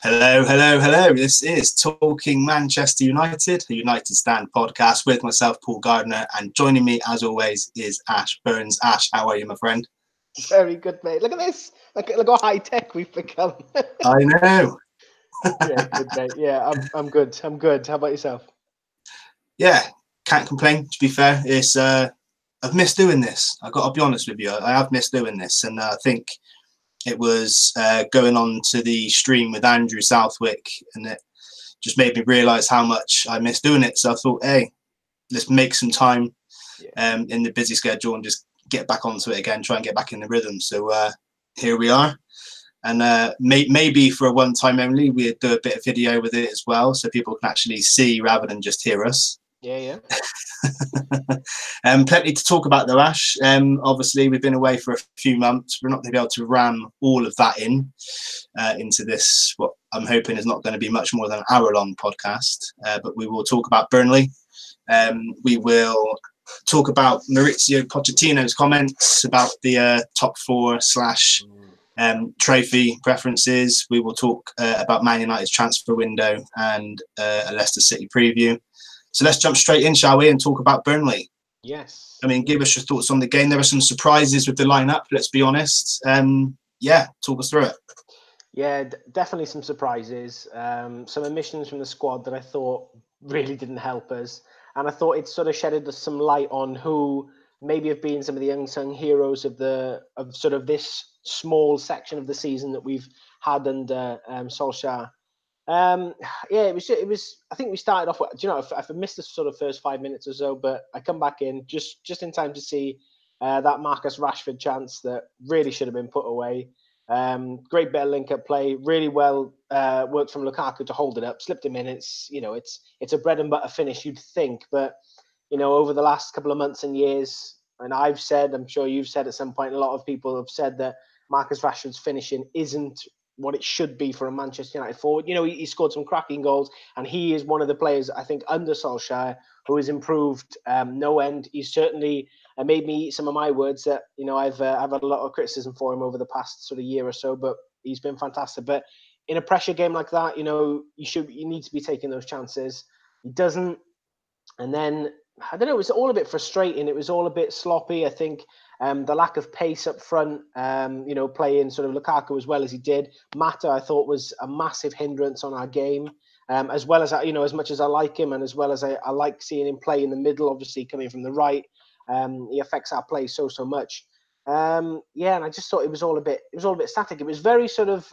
Hello, hello, hello. This is Talking Manchester United, a United Stand podcast with myself, Paul Gardner, and joining me, as always, is Ash Burns. Ash, how are you, my friend? Very good, mate. Look at this. Look how high tech we've become. I know. Yeah, good, mate. Yeah, I'm good. I'm good. How about yourself? Yeah, can't complain. To be fair, it's I've missed doing this. I've got to be honest with you. I have missed doing this, and I think it was going on to the stream with Andrew Southwick, and it just made me realise how much I miss doing it. So I thought, hey, let's make some time in the busy schedule and just get back onto it again, try and get back in the rhythm. So here we are. And maybe for a one time only, we'd do a bit of video with it as well, so people can actually see rather than just hear us. Yeah. Plenty to talk about though, Ash. Obviously, we've been away for a few months. We're not going to be able to ram all of that into this, what I'm hoping is not going to be much more than an hour-long podcast. But we will talk about Burnley. We will talk about Maurizio Pochettino's comments about the top four / trophy preferences. We will talk about Man United's transfer window and a Leicester City preview. So let's jump straight in, shall we, and talk about Burnley. Yes. I mean, give us your thoughts on the game. There were some surprises with the lineup, let's be honest. Talk us through it. Yeah, definitely some surprises. Some omissions from the squad that I thought really didn't help us. And I thought it sort of shedded some light on who maybe have been some of the unsung heroes of sort of this small section of the season that we've had under Solskjaer. It was. I think we started off with, I missed the sort of first 5 minutes or so, but I come back in just in time to see that Marcus Rashford chance that really should have been put away. Great bit of link-up play, really well worked from Lukaku to hold it up, slipped him in. It's a bread and butter finish, you'd think, but over the last couple of months and years, and I've said, I'm sure you've said at some point, a lot of people have said that Marcus Rashford's finishing isn't what it should be for a Manchester United forward. He scored some cracking goals, and he is one of the players, I think, under Solskjaer who has improved no end. He's certainly made me eat some of my words that, I've had a lot of criticism for him over the past sort of year or so, but he's been fantastic. But in a pressure game like that, you need to be taking those chances. He doesn't. And then, I don't know, it was all a bit frustrating. It was all a bit sloppy. I think the lack of pace up front, playing sort of Lukaku as well as he did. Mata, I thought, was a massive hindrance on our game, as well as, as much as I like him and as well as I like seeing him play in the middle, obviously coming from the right. He affects our play so much. And I just thought it was all a bit static. It was very sort of...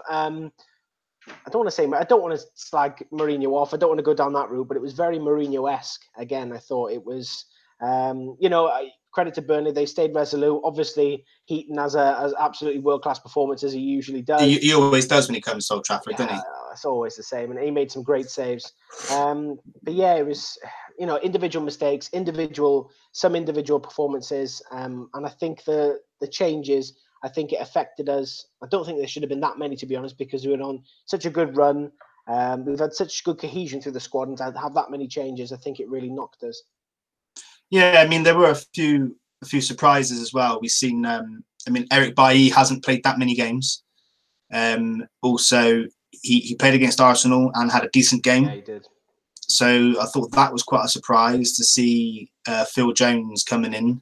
I don't want to slag Mourinho off. I don't want to go down that route, but it was very Mourinho-esque. Again, I thought it was, credit to Burnley. They stayed resolute. Obviously, Heaton has absolutely world-class performance as he usually does. He always does when he comes to Old Trafford, doesn't he? It's always the same. And he made some great saves. But yeah, it was, individual mistakes, some individual performances. And I think the changes, I think it affected us. I don't think there should have been that many, to be honest, because we were on such a good run. We've had such good cohesion through the squad, and to have that many changes, I think it really knocked us. Yeah, I mean, there were a few surprises as well. We've seen, Eric Bailly hasn't played that many games. Also, he played against Arsenal and had a decent game. Yeah, he did. So I thought that was quite a surprise to see Phil Jones coming in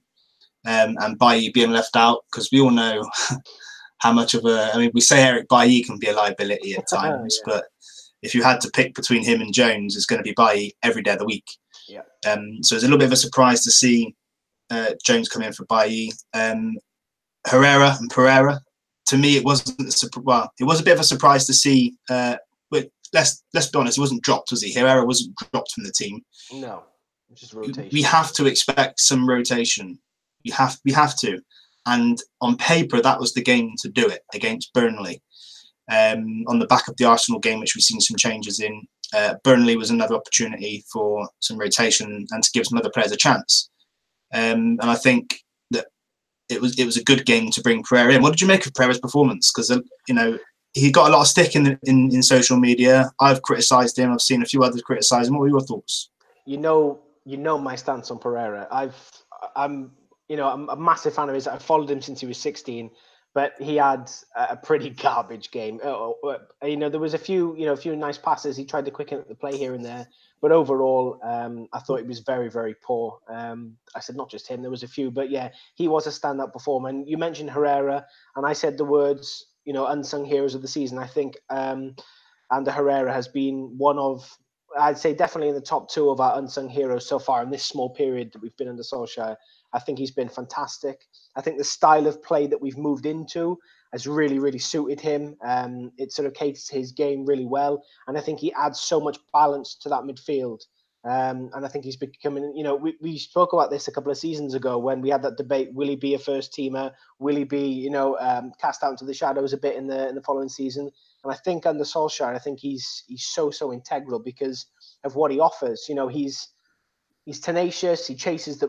and Bailly being left out, because we all know how much of we say Eric Bailly can be a liability at times, but if you had to pick between him and Jones, it's going to be Bailly every day of the week. Yeah. So it's a little bit of a surprise to see Jones come in for Bailly. Herrera and Pereira, to me, it wasn't it was a bit of a surprise to see. But let's be honest, he wasn't dropped, was he? Herrera wasn't dropped from the team. No, just rotation. We have to expect some rotation. We have to, and on paper that was the game to do it against Burnley. On the back of the Arsenal game, which we've seen some changes in, Burnley was another opportunity for some rotation and to give some other players a chance. And I think that it was a good game to bring Pereira in. What did you make of Pereira's performance? Because he got a lot of stick in social media. I've criticised him. I've seen a few others criticise him. What were your thoughts? You know my stance on Pereira. I'm a massive fan of his. I've followed him since he was 16. but he had a pretty garbage game. There was a few nice passes. He tried to quicken up the play here and there, but overall, I thought he was very, very poor. I said not just him. There was a few, but yeah, he was a standout performer. And you mentioned Herrera, and I said the words, unsung heroes of the season. I think Ander Herrera has been one of, I'd say definitely in the top 2 of our unsung heroes so far in this small period that we've been under Solskjaer. I think he's been fantastic. I think the style of play that we've moved into has really, really suited him. It sort of caters his game really well. And I think he adds so much balance to that midfield. And I think he's becoming, we spoke about this a couple of seasons ago when we had that debate. Will he be a first teamer? Will he be, cast out into the shadows a bit in the following season? And I think under Solskjaer, I think he's so integral because of what he offers. He's tenacious. He chases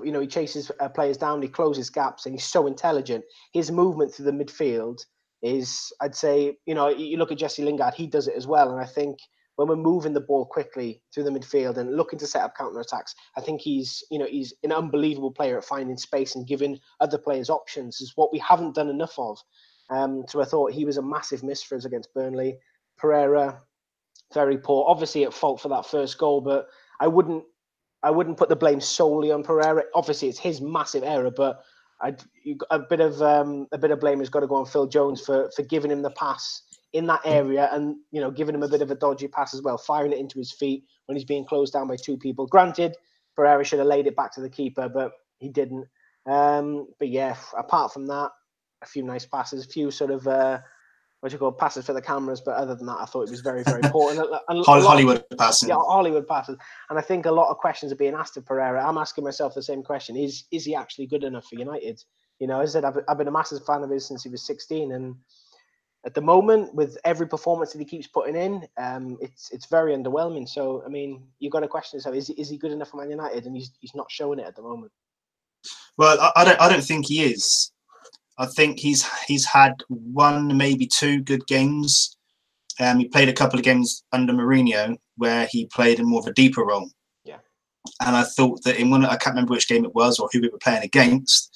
players down. He closes gaps, and he's so intelligent. His movement through the midfield is, I'd say, you look at Jesse Lingard, he does it as well. And I think when we're moving the ball quickly through the midfield and looking to set up counter attacks, I think he's an unbelievable player at finding space and giving other players options. Is what we haven't done enough of. So I thought he was a massive miss for us against Burnley. Pereira, very poor. Obviously at fault for that first goal, but I wouldn't put the blame solely on Pereira. Obviously, it's his massive error, but a bit of blame has got to go on Phil Jones for giving him the pass in that area and giving him a bit of a dodgy pass as well, firing it into his feet when he's being closed down by 2 people. Granted, Pereira should have laid it back to the keeper, but he didn't. But yeah, apart from that, a few nice passes, a few sort of passes for the cameras, but other than that, I thought it was very, very poor. And Hollywood passing. Yeah, Hollywood passes. And I think a lot of questions are being asked of Pereira. I'm asking myself the same question. Is he actually good enough for United? As I said, I've been a massive fan of his since he was 16. And at the moment, with every performance that he keeps putting in, it's very underwhelming. So, I mean, you've got to question yourself, is he good enough for Man United? And he's not showing it at the moment. Well, I don't think he is. I think he's had 1, maybe 2 good games. He played a couple of games under Mourinho where he played in more of a deeper role. Yeah. And I thought that in one, I can't remember which game it was or who we were playing against,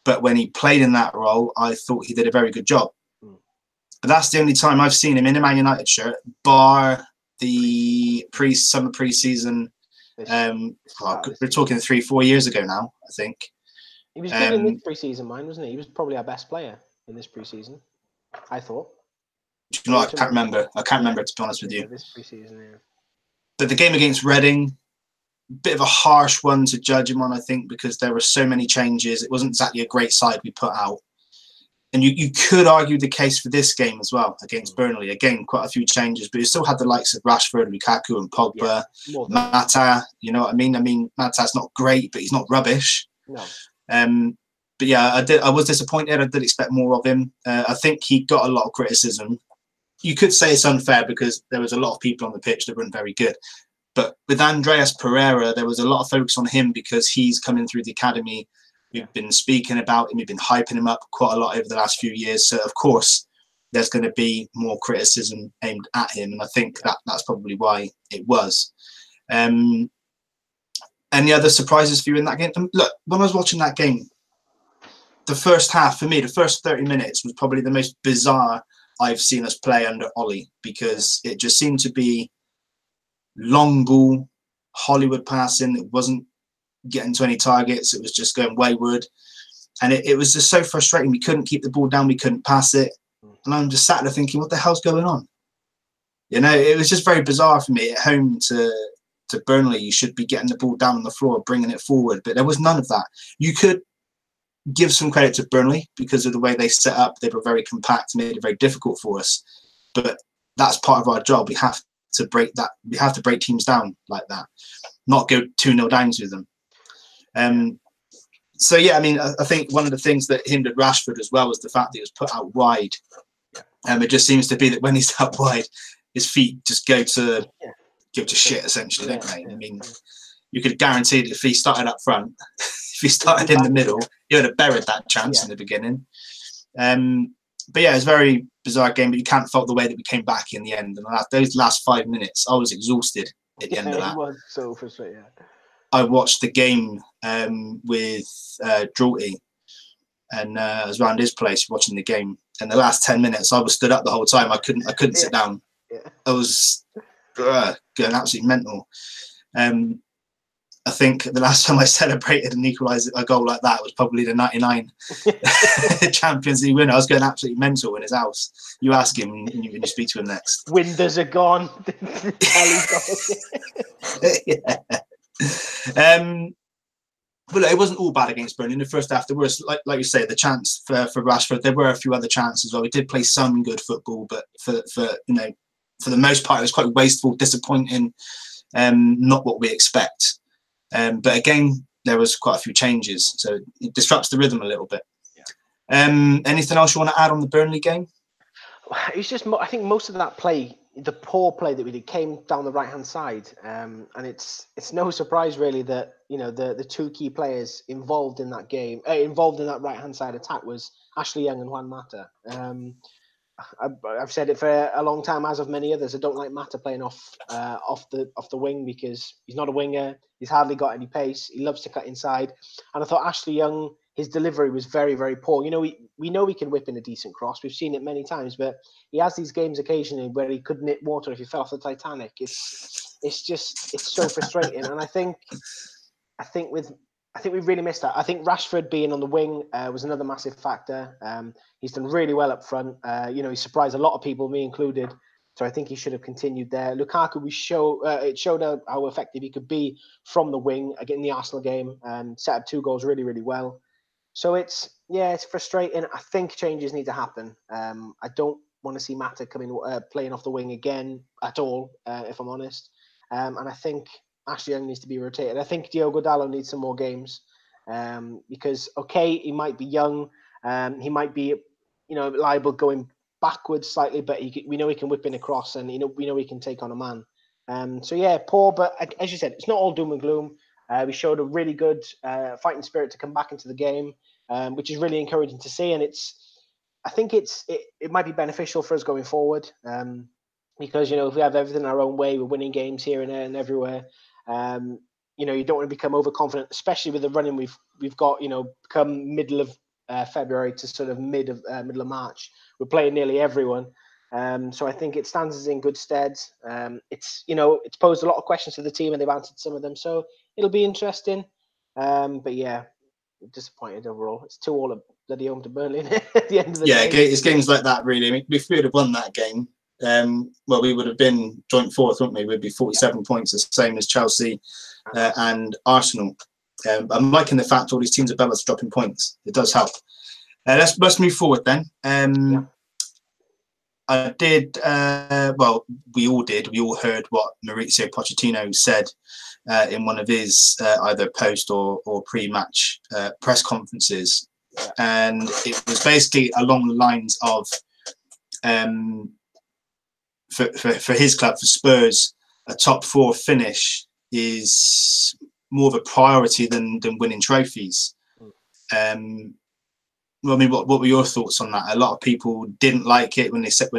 but when he played in that role, I thought he did a very good job. But that's the only time I've seen him in a Man United shirt, bar the summer pre-season. We're talking 3-4 years ago now, I think. He was good in this pre-season, wasn't he? He was probably our best player in this pre-season, I thought. Do you know what? I can't remember. I can't remember, to be honest with you. This pre-season, yeah. But the game against Reading, bit of a harsh one to judge him on, I think, because there were so many changes. It wasn't exactly a great side we put out. And you could argue the case for this game as well against Burnley. Again, quite a few changes, but you still had the likes of Rashford, Lukaku and Pogba, Mata. You know what I mean? I mean, Mata's not great, but he's not rubbish. No. But yeah, I was disappointed. I did expect more of him. I think he got a lot of criticism. You could say it's unfair because there was a lot of people on the pitch that weren't very good. But with Andreas Pereira, there was a lot of focus on him because he's coming through the academy. We've been speaking about him. We've been hyping him up quite a lot over the last few years. So, of course, there's going to be more criticism aimed at him. And I think that's probably why it was. Any other surprises for you in that game? Look, when I was watching that game, the first half, for me, the first 30 minutes was probably the most bizarre I've seen us play under Ollie, because it just seemed to be long ball, Hollywood passing. It wasn't getting to any targets. It was just going wayward. And it was just so frustrating. We couldn't keep the ball down. We couldn't pass it. And I'm just sat there thinking, what the hell's going on? You know, it was just very bizarre for me. At home to Burnley, you should be getting the ball down on the floor, bringing it forward. But there was none of that. You could give some credit to Burnley because of the way they set up. They were very compact, made it very difficult for us. But that's part of our job. We have to break that. We have to break teams down like that, not go 2-0 down to them. So yeah, I mean, I think one of the things that hindered Rashford as well was the fact that he was put out wide. It just seems to be that when he's out wide, his feet just go to shit essentially, don't they? I mean, you could guarantee that if he started up front, if he started in the middle, he would have buried that chance in the beginning. But yeah, it's a very bizarre game, but you can't fault the way that we came back in the end. And those last 5 minutes, I was exhausted at the end of that. It was so frustrating. I watched the game with Draughty, and I was around his place watching the game. And the last 10 minutes, I was stood up the whole time. I couldn't sit down. I was going absolutely mental. I think the last time I celebrated and equalised a goal like that was probably the 99 Champions League winner. I was going absolutely mental in his house. You ask him when you speak to him next. Windows are gone. Yeah. But look, it wasn't all bad against Burnley in the first half. There was, like you say, the chance for Rashford. There were a few other chances. Well, we did play some good football, but for the most part, it was quite wasteful, disappointing, not what we expect. But again, there was quite a few changes, so it disrupts the rhythm a little bit. Yeah. Anything else you want to add on the Burnley game? It's just, I think most of that play, the poor play that we did, came down the right hand side, and it's no surprise really that the two key players involved in that game, involved in that right hand side attack, was Ashley Young and Juan Mata. I've said it for a long time, as of many others. I don't like Mata playing off the wing because he's not a winger. He's hardly got any pace. He loves to cut inside. And I thought Ashley Young, his delivery was very, very poor. We know he can whip in a decent cross. We've seen it many times, but he has these games occasionally where he could nip water if he fell off the Titanic. It's so frustrating. And I think we really missed that. I think Rashford being on the wing was another massive factor. He's done really well up front. He surprised a lot of people, me included. So I think he should have continued there. Lukaku, it showed how effective he could be from the wing again in the Arsenal game. Set up 2 goals really, really well. So it's frustrating. I think changes need to happen. I don't want to see Mata playing off the wing again at all, if I'm honest. And I think Ashley Young needs to be rotated. I think Diogo Dalot needs some more games because, okay, he might be young. He might be, liable going backwards slightly, but we know he can whip in across, and we know he can take on a man. Poor, but as you said, it's not all doom and gloom. We showed a really good fighting spirit to come back into the game, which is really encouraging to see. And I think it might be beneficial for us going forward because if we have everything our own way, we're winning games here and there and everywhere. You don't want to become overconfident, especially with the running we've got. Come middle of February to sort of middle of March, we're playing nearly everyone. So I think it stands us in good stead. It's posed a lot of questions to the team, and they've answered some of them. So it'll be interesting. But yeah, disappointed overall. It's 2-2 at bloody home to Burnley at the end of the day. Yeah, it's games like that really. I mean, if we would have won that game, we would have been joint fourth, wouldn't we? We'd be 47 points, the same as Chelsea and Arsenal. I'm liking the fact all these teams above us dropping points. It does help. Let's move forward then. I did. We all did. We all heard what Mauricio Pochettino said in one of his either post or pre-match press conferences, and it was basically along the lines of, for his club, for Spurs, a top 4 finish is more of a priority than winning trophies. What were your thoughts on that? A lot of people didn't like it when he said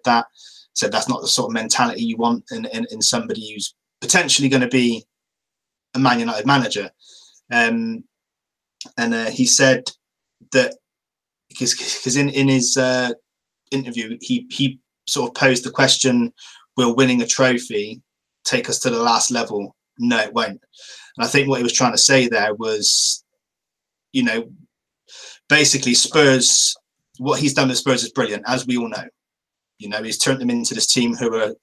that. Said that's not the sort of mentality you want in somebody who's potentially going to be a Man United manager. And he said that because in his interview he sort of posed the question: will winning a trophy take us to the last level? No, it won't. And I think what he was trying to say there was, basically Spurs, what he's done with Spurs is brilliant, as we all know. He's turned them into this team who are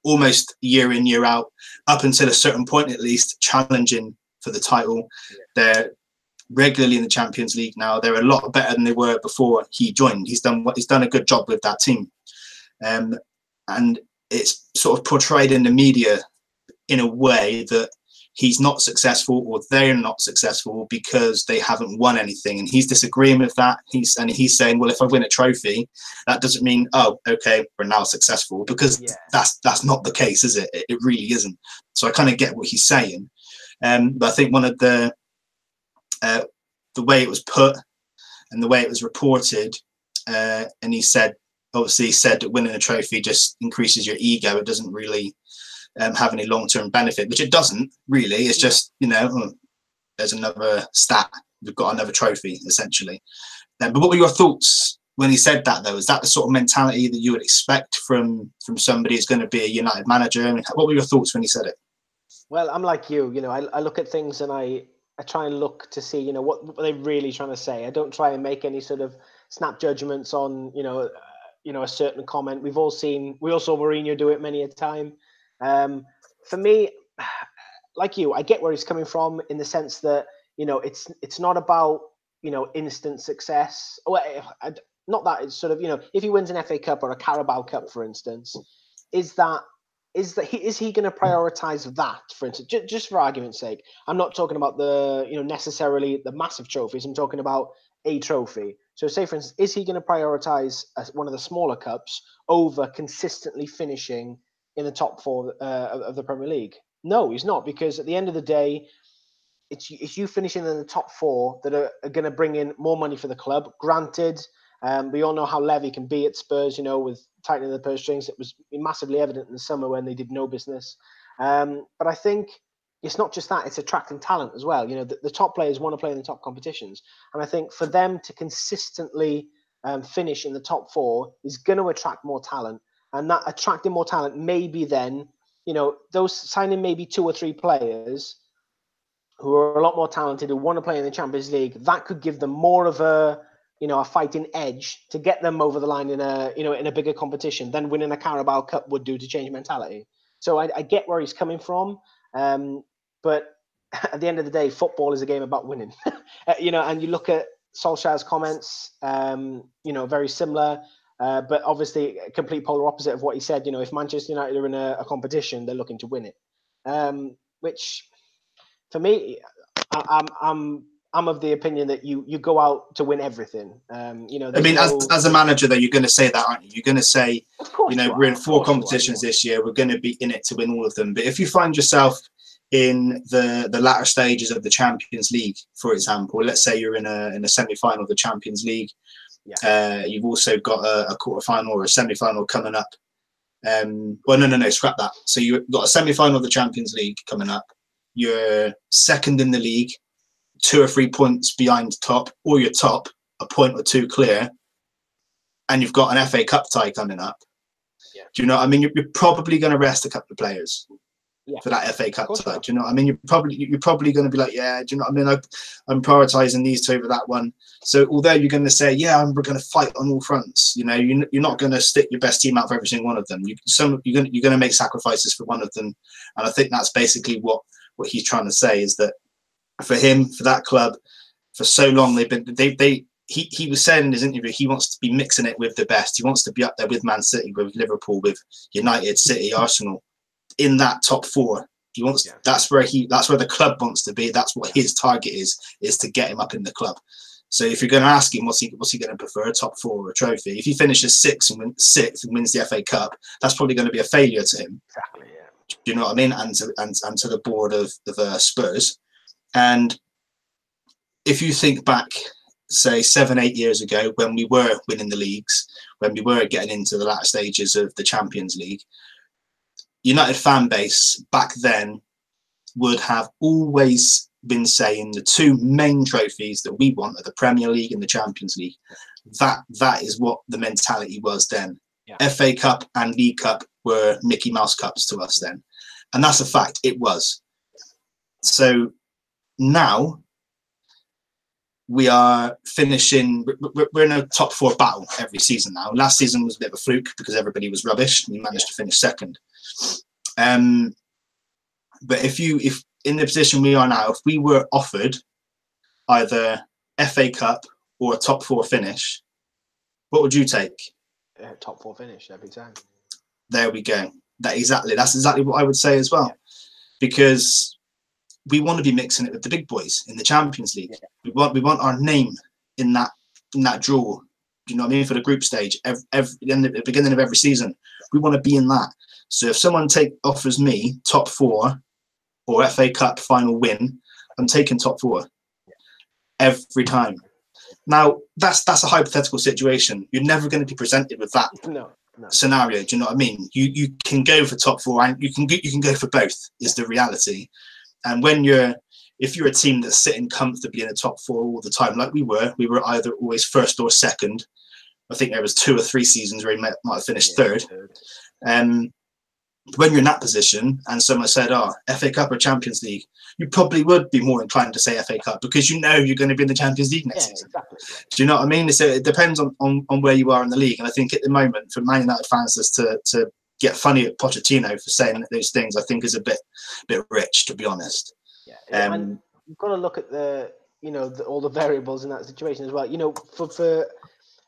almost year in, year out, up until a certain point at least, challenging for the title. They're regularly in the Champions League now. They're a lot better than they were before he joined. He's done a good job with that team. And it's sort of portrayed in the media in a way that he's not successful or they're not successful because they haven't won anything, and he's disagreeing with that. He's saying, well, if I win a trophy, that doesn't mean, oh, okay, we're now successful, because that's not the case, is it? It really isn't. So I kind of get what he's saying, but I think one of the way it was put and the way it was reported, and he said that winning a trophy just increases your ego. It doesn't really have any long-term benefit, which it doesn't really. It's just, there's another stat we've got another trophy, essentially. But what were your thoughts when he said that, though? Is that the sort of mentality that you would expect from somebody who's going to be a United manager? I mean, what were your thoughts when he said it? Well, I'm like you. I look at things and I try and look to see, what they're really trying to say. I don't try and make any sort of snap judgments on, a certain comment. We all saw Mourinho do it many a time. For me, like you, I get where he's coming from in the sense that, it's not about, instant success. Well, not that it's sort of, if he wins an FA Cup or a Carabao Cup, for instance, is he going to prioritize that, for instance, just for argument's sake? I'm not talking about the, necessarily the massive trophies. I'm talking about a trophy. So say, for instance, is he going to prioritize one of the smaller cups over consistently finishing in the top four of the Premier League? No, he's not, because at the end of the day, it's you finishing in the top four that are going to bring in more money for the club. Granted, we all know how Levy can be at Spurs, with tightening the purse strings. It was massively evident in the summer when they did no business. But I think it's not just that, it's attracting talent as well. The top players want to play in the top competitions. And I think for them to consistently finish in the top four is going to attract more talent. And that attracting more talent, maybe then, those signing maybe 2 or 3 players who are a lot more talented, who want to play in the Champions League, that could give them more of a fighting edge to get them over the line in a bigger competition than winning a Carabao Cup would do to change mentality. So I get where he's coming from. But at the end of the day, football is a game about winning. And you look at Solskjaer's comments, very similar, but obviously a complete polar opposite of what he said. If Manchester United are in a competition, they're looking to win it. Which, for me, I'm of the opinion that you go out to win everything. I mean, as a manager, though, you're going to say that, aren't you? You're going to say, we're in 4 competitions this year. We're going to be in it to win all of them. But if you find yourself in the latter stages of the Champions League, for example, let's say you're in a semi-final of the Champions League. Yeah. You've also got a quarter-final or a semi-final coming up. No, scrap that. So you've got a semi-final of the Champions League coming up. You're second in the league, 2 or 3 points behind top, or you're top, a point or 2 clear, and you've got an FA Cup tie coming up. Yeah. Do you know what I mean? You're probably going to rest a couple of players for that FA Cup tie. Do you know what I mean? You're probably going to be like, yeah, do you know what I mean? I'm prioritising these 2 over that one. So although you're going to say, yeah, we're going to fight on all fronts, you're not going to stick your best team out for every single one of them. You're going to make sacrifices for one of them, and I think that's basically what he's trying to say, is that for him, for that club, for so long he was saying in his interview he wants to be mixing it with the best. He wants to be up there with Man City, with Liverpool, with United, City, Arsenal, in that top 4. He wants that's where the club wants to be. That's what his target is to get him up in the club. So if you're going to ask him what's he going to prefer, a top 4 or a trophy, if he finishes 6th and wins the FA Cup, that's probably going to be a failure to him. Exactly. Yeah. Do you know what I mean? And to the board of Spurs. And if you think back, say 7-8 years ago, when we were winning the leagues, when we were getting into the latter stages of the Champions League, United fan base back then would have always been saying the 2 main trophies that we want are the Premier League and the Champions League. That is what the mentality was then. Yeah. FA Cup and League Cup were Mickey Mouse Cups to us then. And that's a fact. It was. So now we are finishing, we're in a top 4 battle every season now. Last season was a bit of a fluke because everybody was rubbish and we managed to finish 2nd. But if in the position we are now, if we were offered either FA Cup or a top 4 finish, what would you take? Top 4 finish every time. There we go. That's exactly what I would say as well. Yeah. Because we want to be mixing it with the big boys in the Champions League. Yeah. We want our name in that draw. You know what I mean? For the group stage, in the beginning of every season, we want to be in that. So if someone offers me top 4 or FA Cup final win, I'm taking top 4 every time. Now that's a hypothetical situation. You're never going to be presented with that scenario. Do you know what I mean? You can go for top 4 and you can go for both. Is the reality. And when you're if you're a team that's sitting comfortably in the top four all the time, like we were either always first or second. I think there was 2 or 3 seasons where he might have finished third. When you're in that position and someone said, FA Cup or Champions League, you probably would be more inclined to say FA Cup because you know you're going to be in the Champions League next season. Exactly. Do you know what I mean? So it depends on where you are in the league. And I think at the moment, for Man United fans to get funny at Pochettino for saying those things, I think is a bit rich, to be honest. Yeah, and you've got to look at all the variables in that situation as well. For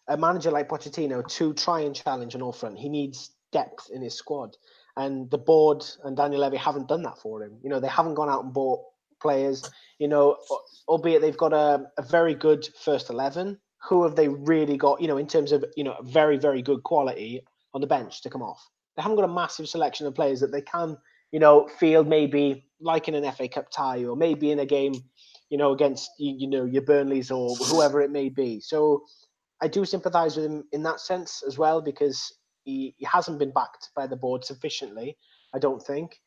a manager like Pochettino to try and challenge on all front, he needs depth in his squad. And the board and Daniel Levy haven't done that for him. They haven't gone out and bought players, albeit they've got a very good first 11. Who have they really got, in terms of, very, very good quality on the bench to come off? They haven't got a massive selection of players that they can, field maybe like in an FA Cup tie or maybe in a game, against, your Burnleys or whoever it may be. So I do sympathise with him in that sense as well, because he hasn't been backed by the board sufficiently, I don't think.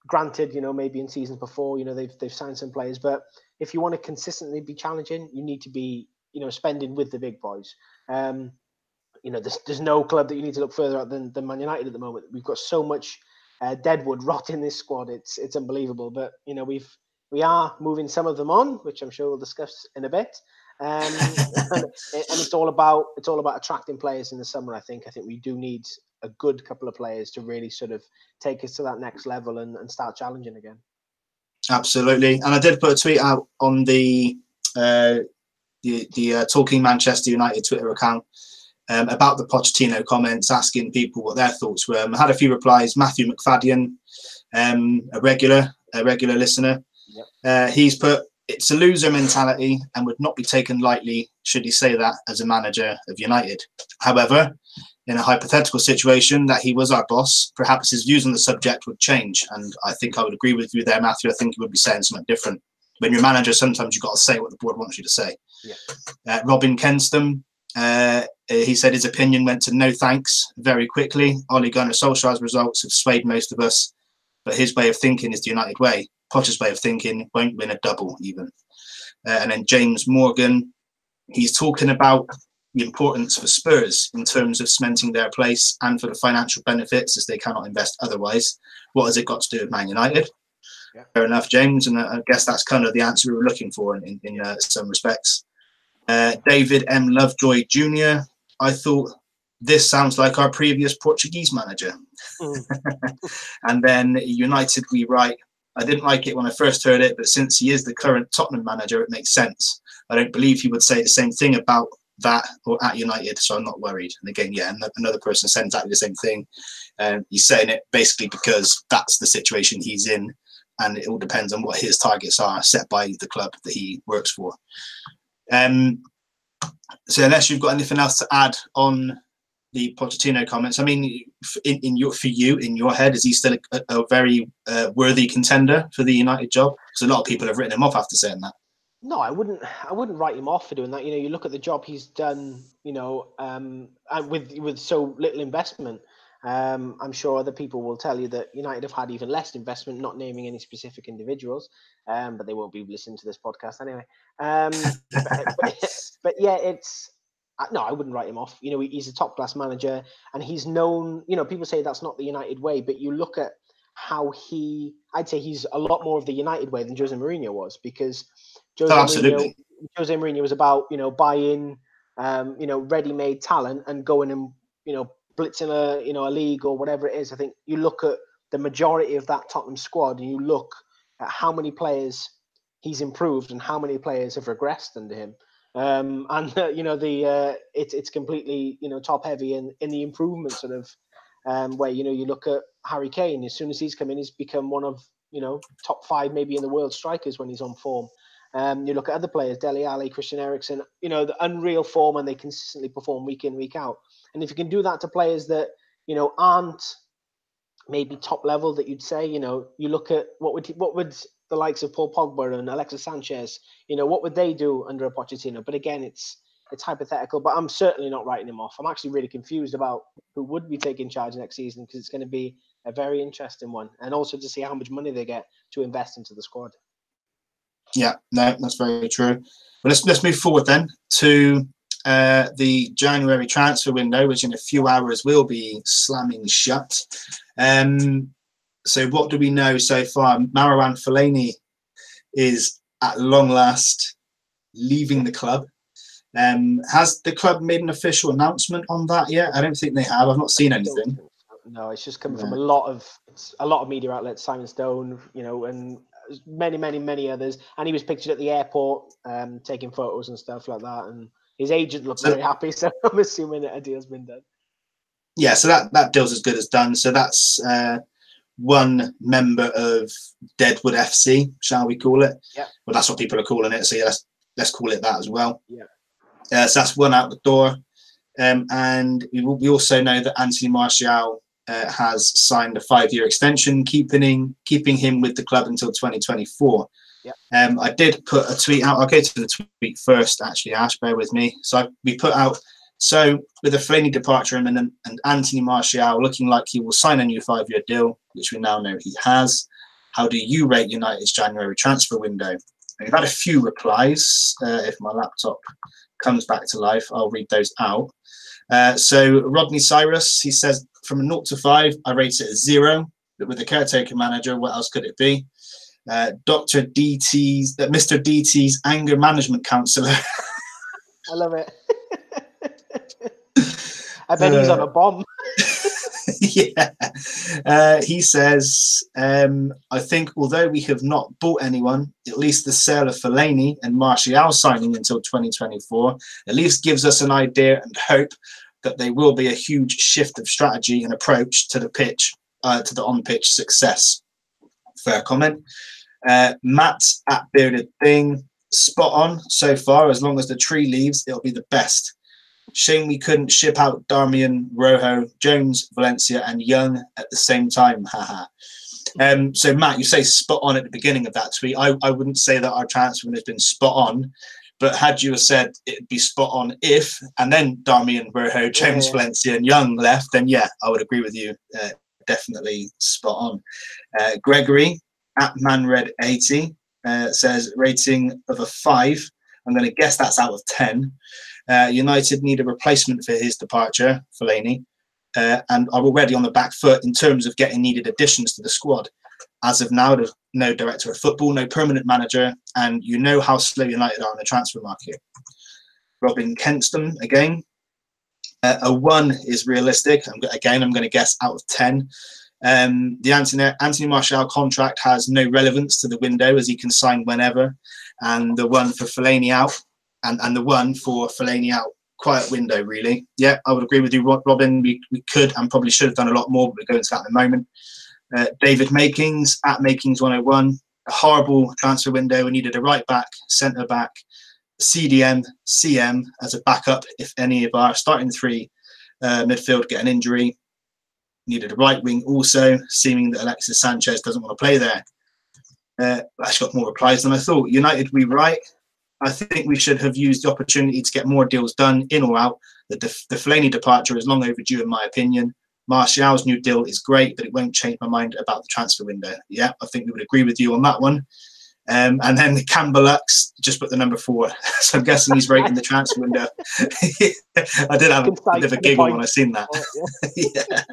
Granted, maybe in seasons before, they've signed some players, but if you want to consistently be challenging, you need to be, spending with the big boys. There's no club that you need to look further at than Man United at the moment. We've got so much deadwood rot in this squad. It's unbelievable. But we are moving some of them on, which I'm sure we'll discuss in a bit. And it's all about attracting players in the summer. I think we do need a good couple of players to really sort of take us to that next level and start challenging again. Absolutely. And I did put a tweet out on the Talking Manchester United Twitter account about the Pochettino comments, asking people what their thoughts were. I had a few replies. Matthew McFadden, a regular listener, he's put, "It's a loser mentality and would not be taken lightly should he say that as a manager of United. However, in a hypothetical situation that he was our boss, perhaps his views on the subject would change." And I think I would agree with you there, Matthew. I think he would be saying something different. When you're a manager, sometimes you've got to say what the board wants you to say. Yeah. Robin Kenston, he said his opinion went to no thanks very quickly. Ole Gunnar Solskjaer's results have swayed most of us, but his way of thinking is the United way. Potter's way of thinking won't win a double even. And then James Morgan, he's talking about the importance for Spurs in terms of cementing their place and for the financial benefits as they cannot invest otherwise. What has it got to do with Man United? Yeah. Fair enough, James. And I guess that's kind of the answer we were looking for in some respects. David M. Lovejoy Jr., I thought this sounds like our previous Portuguese manager. And then United We Write, I didn't like it when I first heard it, but since he is the current Tottenham manager, it makes sense. I don't believe he would say the same thing about that or at United, so I'm not worried. And again, another person said exactly the same thing. He's saying it basically because that's the situation he's in, and it all depends on what his targets are set by the club that he works for. So unless you've got anything else to add on the Pochettino comments, I mean, in your head, is he still a very worthy contender for the United job? Because a lot of people have written him off after saying that. No, I wouldn't write him off for doing that. You look at the job he's done, with so little investment. I'm sure other people will tell you that United have had even less investment, not naming any specific individuals, but they won't be listening to this podcast anyway. But yeah, no, I wouldn't write him off. He's a top-class manager, and he's known. People say that's not the United way, but you look at how I'd say he's a lot more of the United way than Jose Mourinho was, because Jose Mourinho was about buying ready-made talent and going and blitzing a league or whatever it is. I think you look at the majority of that Tottenham squad and you look at how many players he's improved and how many players have regressed under him. It's completely top heavy in the improvement sort of where you look at Harry Kane. As soon as he's come in, he's become one of top 5 maybe in the world strikers when he's on form. You look at other players, Dele Alli, Christian Eriksen, the unreal form, and they consistently perform week in, week out. And if you can do that to players that aren't maybe top level, that you'd say, you look at what would the likes of Paul Pogba and Alexis Sanchez, what would they do under a Pochettino? But again, it's hypothetical. But I'm certainly not writing him off. I'm actually really confused about who would be taking charge next season, because it's going to be a very interesting one, and also to see how much money they get to invest into the squad. Yeah, no, that's very true. But let's move forward then to the January transfer window, which in a few hours will be slamming shut. So what do we know so far? Marouane Fellaini is at long last leaving the club. Has the club made an official announcement on that yet? I don't think they have. I've not seen anything. No, it's just coming from a lot of media outlets, Simon Stone, and many others. And he was pictured at the airport taking photos and stuff like that. And his agent looked very happy, so I'm assuming that a deal's been done. Yeah, so that deal's as good as done. So that's one member of Deadwood FC, shall we call it? Yeah. Well, that's what people are calling it. So yeah, let's call it that as well. Yeah. So that's one out the door. And we also know that Anthony Martial has signed a 5-year extension, keeping him with the club until 2024. Yeah. I did put a tweet out. I'll go to the tweet first, actually, Ash, bear with me. So we put out, so with the Fellaini departure and Anthony Martial looking like he will sign a new 5-year deal, which we now know he has, how do you rate United's January transfer window? And we've had a few replies. If my laptop comes back to life, I'll read those out. So Rodney Cyrus, he says, from a 0 to 5, I rate it a 0. But with the caretaker manager, what else could it be? Mr. DT's anger management counsellor. I love it. I bet he's on a bomb. Yeah. He says, I think although we have not bought anyone, at least the sale of Fellaini and Martial signing until 2024 at least gives us an idea and hope that there will be a huge shift of strategy and approach to the pitch, to the on-pitch success. Fair comment. Matt at Bearded Thing, spot on so far. As long as the tree leaves, it'll be the best. Shame we couldn't ship out Darmian, Rojo, Jones, Valencia, and Young at the same time. Haha. So Matt, you say spot on at the beginning of that tweet. I wouldn't say that our transfer has been spot on, but had you said it'd be spot on if, and then Darmian, Rojo, Jones, Valencia, and Young left, then yeah, I would agree with you. Definitely spot on. Gregory at ManRed80 says rating of a 5. I'm going to guess that's out of 10. United need a replacement for his departure, Fellaini, and are already on the back foot in terms of getting needed additions to the squad. As of now, there's no director of football, no permanent manager, and you know how slow United are in the transfer market. Robin Kenston, again, a 1 is realistic. I'm going to guess out of 10. The Anthony Martial contract has no relevance to the window as he can sign whenever, and the one for Fellaini out, and the one for Fellaini out, quiet window, really. Yeah, I would agree with you, Robin. We could and probably should have done a lot more, but we'll go into that in a moment. David Makings at Makings101, a horrible transfer window. We needed a right back, centre back, CDM, CM as a backup if any of our starting 3 midfield get an injury. Needed a right wing also, seeming that Alexis Sanchez doesn't want to play there. Actually got more replies than I thought. United, we right. I think we should have used the opportunity to get more deals done, in or out. The Fellaini departure is long overdue, in my opinion. Martial's new deal is great, but it won't change my mind about the transfer window. Yeah, I think we would agree with you on that one. And then the Campbellux just put the number 4. So I'm guessing he's rating the transfer window. I did have a bit of a giggle when I seen that. Yeah.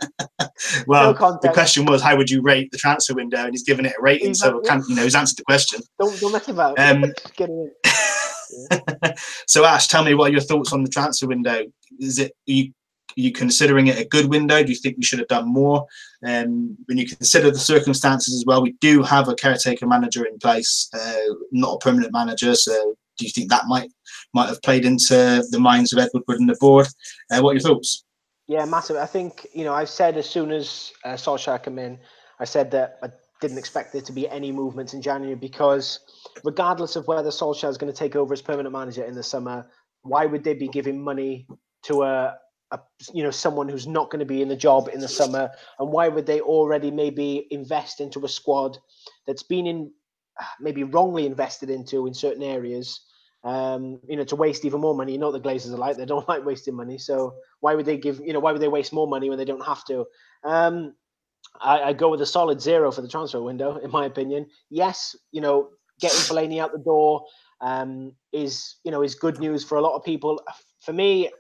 Well, the question was, how would you rate the transfer window? And he's given it a rating, so he's answered the question. Don't mess about. Get in. Yeah. So Ash, tell me, what are your thoughts on the transfer window? Are you considering it a good window? Do you think we should have done more? When you consider the circumstances as well, we do have a caretaker manager in place, not a permanent manager. So do you think that might have played into the minds of Edward Wood and the board? What are your thoughts? Yeah, massive. I think, I've said as soon as Solskjaer came in, I said that I didn't expect there to be any movement in January, because regardless of whether Solskjaer is going to take over as permanent manager in the summer, why would they be giving money to someone who's not going to be in the job in the summer? And why would they already maybe invest into a squad that's been maybe wrongly invested into in certain areas, to waste even more money? The Glazers are like, they don't like wasting money. So why would they waste more money when they don't have to? I go with a solid 0 for the transfer window, in my opinion. Yes, getting Fellaini out the door is good news for a lot of people. For me,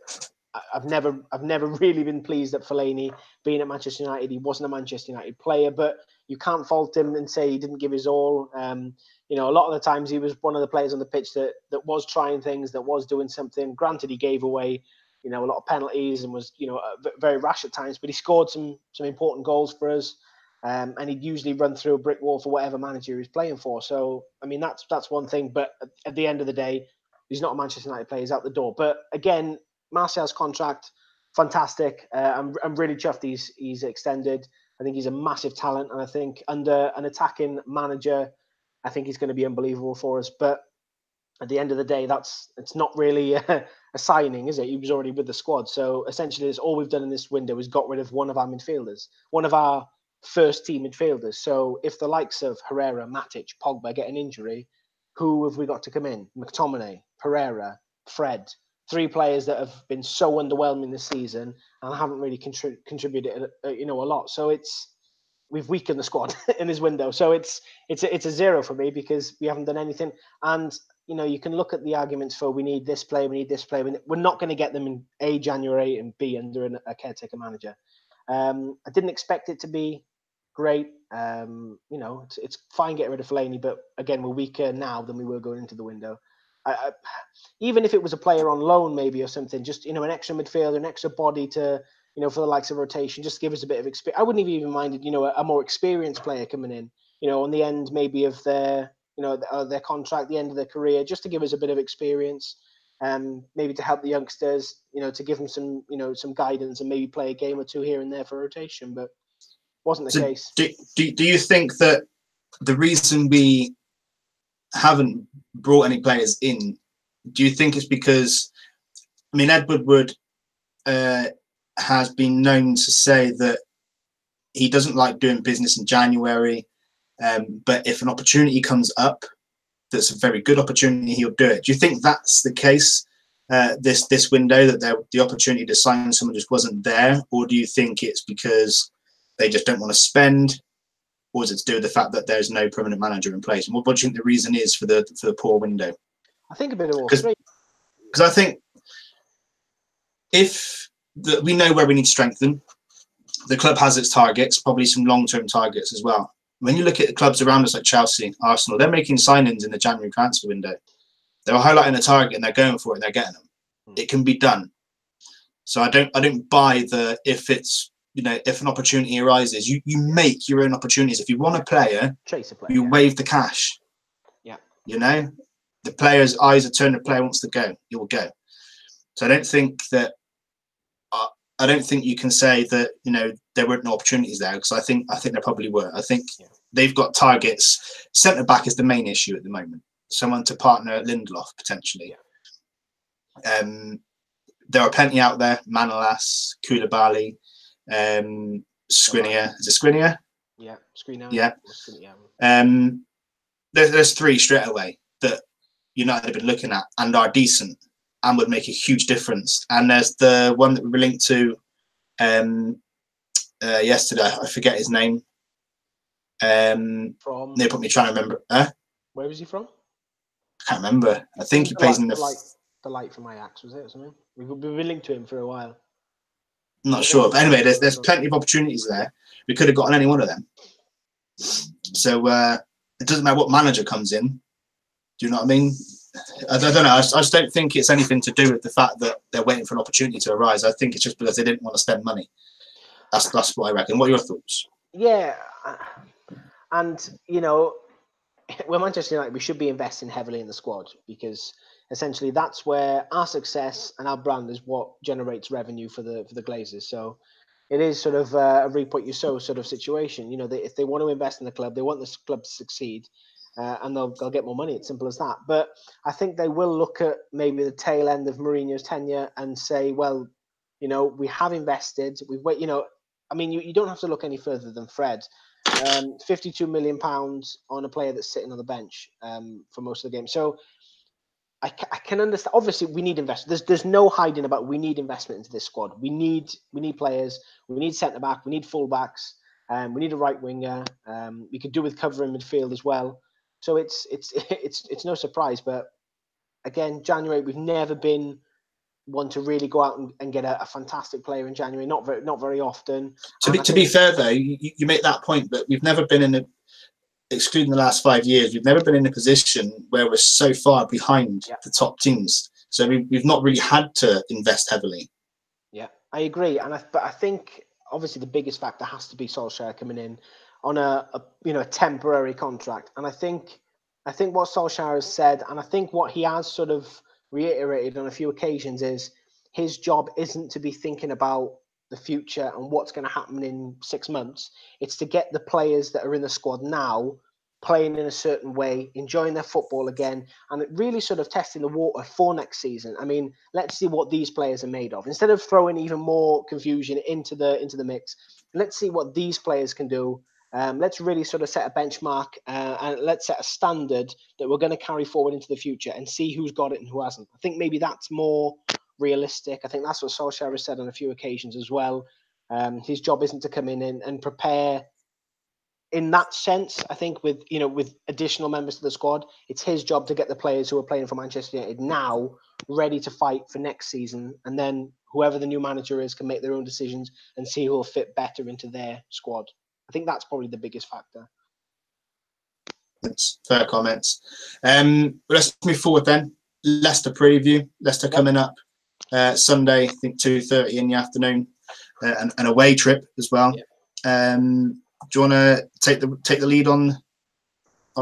I've never really been pleased at Fellaini being at Manchester United. He wasn't a Manchester United player, but you can't fault him and say he didn't give his all. A lot of the times he was one of the players on the pitch that was trying things, that was doing something. Granted, he gave away, a lot of penalties and was, very rash at times, but he scored some important goals for us. And he'd usually run through a brick wall for whatever manager he was playing for. So, I mean, that's one thing. But at the end of the day, he's not a Manchester United player. He's out the door. But again, Martial's contract, fantastic. I'm really chuffed he's extended. I think he's a massive talent. And I think under an attacking manager, I think he's going to be unbelievable for us. But at the end of the day, it's not really a signing, is it? He was already with the squad. So essentially, it's all we've done in this window is got rid of one of our midfielders, one of our first team midfielders. So if the likes of Herrera, Matic, Pogba get an injury, who have we got to come in? McTominay, Pereira, Fred, 3 players that have been so underwhelming this season and haven't really contributed, a lot. So we've weakened the squad in this window. So it's a 0 for me because we haven't done anything. And you can look at the arguments for we need this player, we need this player. We're not going to get them in A, January, and B, under a caretaker manager. I didn't expect it to be great. It's fine getting rid of Fellaini, but again, we're weaker now than we were going into the window. Even if it was a player on loan, maybe, or something, just an extra midfielder, an extra body to for the likes of rotation, just give us a bit of experience. I wouldn't have even minded a more experienced player coming in, on the end maybe of their their contract, the end of their career, just to give us a bit of experience, maybe to help the youngsters, to give them some some guidance and maybe play a game or 2 here and there for rotation, but wasn't the case. Do you think that the reason we haven't brought any players in, do you think it's because, Ed Woodward has been known to say that he doesn't like doing business in January, but if an opportunity comes up that's a very good opportunity, he'll do it. Do you think that's the case this window, that the opportunity to sign someone just wasn't there? Or do you think it's because they just don't want to spend? Or is it to do with the fact that there's no permanent manager in place? And what do you think the reason is for the poor window? I think a bit of all three. Because I think we know where we need to strengthen. The club has its targets, probably some long-term targets as well. When you look at the clubs around us like Chelsea, Arsenal, they're making signings in the January transfer window. They're highlighting a target and they're going for it and they're getting them. It can be done. So I don't buy if it's, if an opportunity arises, you make your own opportunities. If you want a player, chase a player, you wave the cash. Yeah. The player's eyes are turned, the player wants to go, you will go. So I don't think you can say that, there weren't no opportunities there, because I think there probably were. I think they've got targets. Centre back is the main issue at the moment. Someone to partner Lindelof potentially. Yeah. There are plenty out there. Manolas, Koulibaly, Skriniar. Is it Skriniar? Yeah, Skriniar. Yeah. There's 3 straight away that United have been looking at and are decent and would make a huge difference. And there's the one that we were linked to yesterday. I forget his name. From they put me trying to remember. Where was he from? I can't remember. I think he plays in the light from Ajax, was it, or something? We've been linked to him for a while. I'm not sure, but anyway, there's plenty of opportunities there. We could have gotten any one of them. So it doesn't matter what manager comes in. Do you know what I mean? I don't know. I just don't think it's anything to do with the fact that they're waiting for an opportunity to arise. I think it's just because they didn't want to spend money. That's what I reckon. What are your thoughts? Yeah, and we're Manchester United. We should be investing heavily in the squad, because essentially that's where our success and our brand is what generates revenue for the Glazers. So it is sort of a reap what you sow sort of situation. If they want to invest in the club, they want the club to succeed. And they'll get more money. It's simple as that. But I think they will look at maybe the tail end of Mourinho's tenure and say, well, we have invested. We've wait. I mean, you don't have to look any further than Fred. £52 million on a player that's sitting on the bench for most of the game. So I can understand. Obviously, we need investment. There's no hiding about. We need investment into this squad. We need players. We need centre back. We need full backs. We need a right winger. We could do with covering midfield as well. So it's no surprise. But again, January, we've never been one to really go out and get a fantastic player in January. Not very often. To be fair though, you make that point, but we've never been in a, excluding the last 5 years, we've never been in a position where we're so far behind the top teams. So we've not really had to invest heavily. Yeah, I agree, but I think obviously the biggest factor has to be Solskjaer coming in on a temporary contract, and I think what Solskjaer has said, and I think what he has sort of reiterated on a few occasions, is his job isn't to be thinking about the future and what's going to happen in 6 months. It's to get the players that are in the squad now playing in a certain way, enjoying their football again, and really sort of testing the water for next season. I mean, let's see what these players are made of. Instead of throwing even more confusion into the mix, let's see what these players can do. Let's really sort of set a benchmark and let's set a standard that we're going to carry forward into the future and see who's got it and who hasn't. I think maybe that's more realistic. I think that's what Solskjaer has said on a few occasions as well. His job isn't to come in and prepare. In that sense, I think with additional members to the squad, it's his job to get the players who are playing for Manchester United now ready to fight for next season, and then whoever the new manager is can make their own decisions and see who will fit better into their squad. I think that's probably the biggest factor. That's fair comments. Let's move forward then. Leicester preview. Leicester coming up Sunday, I think 2:30 in the afternoon, an away trip as well. Yep. Do you want to take the lead on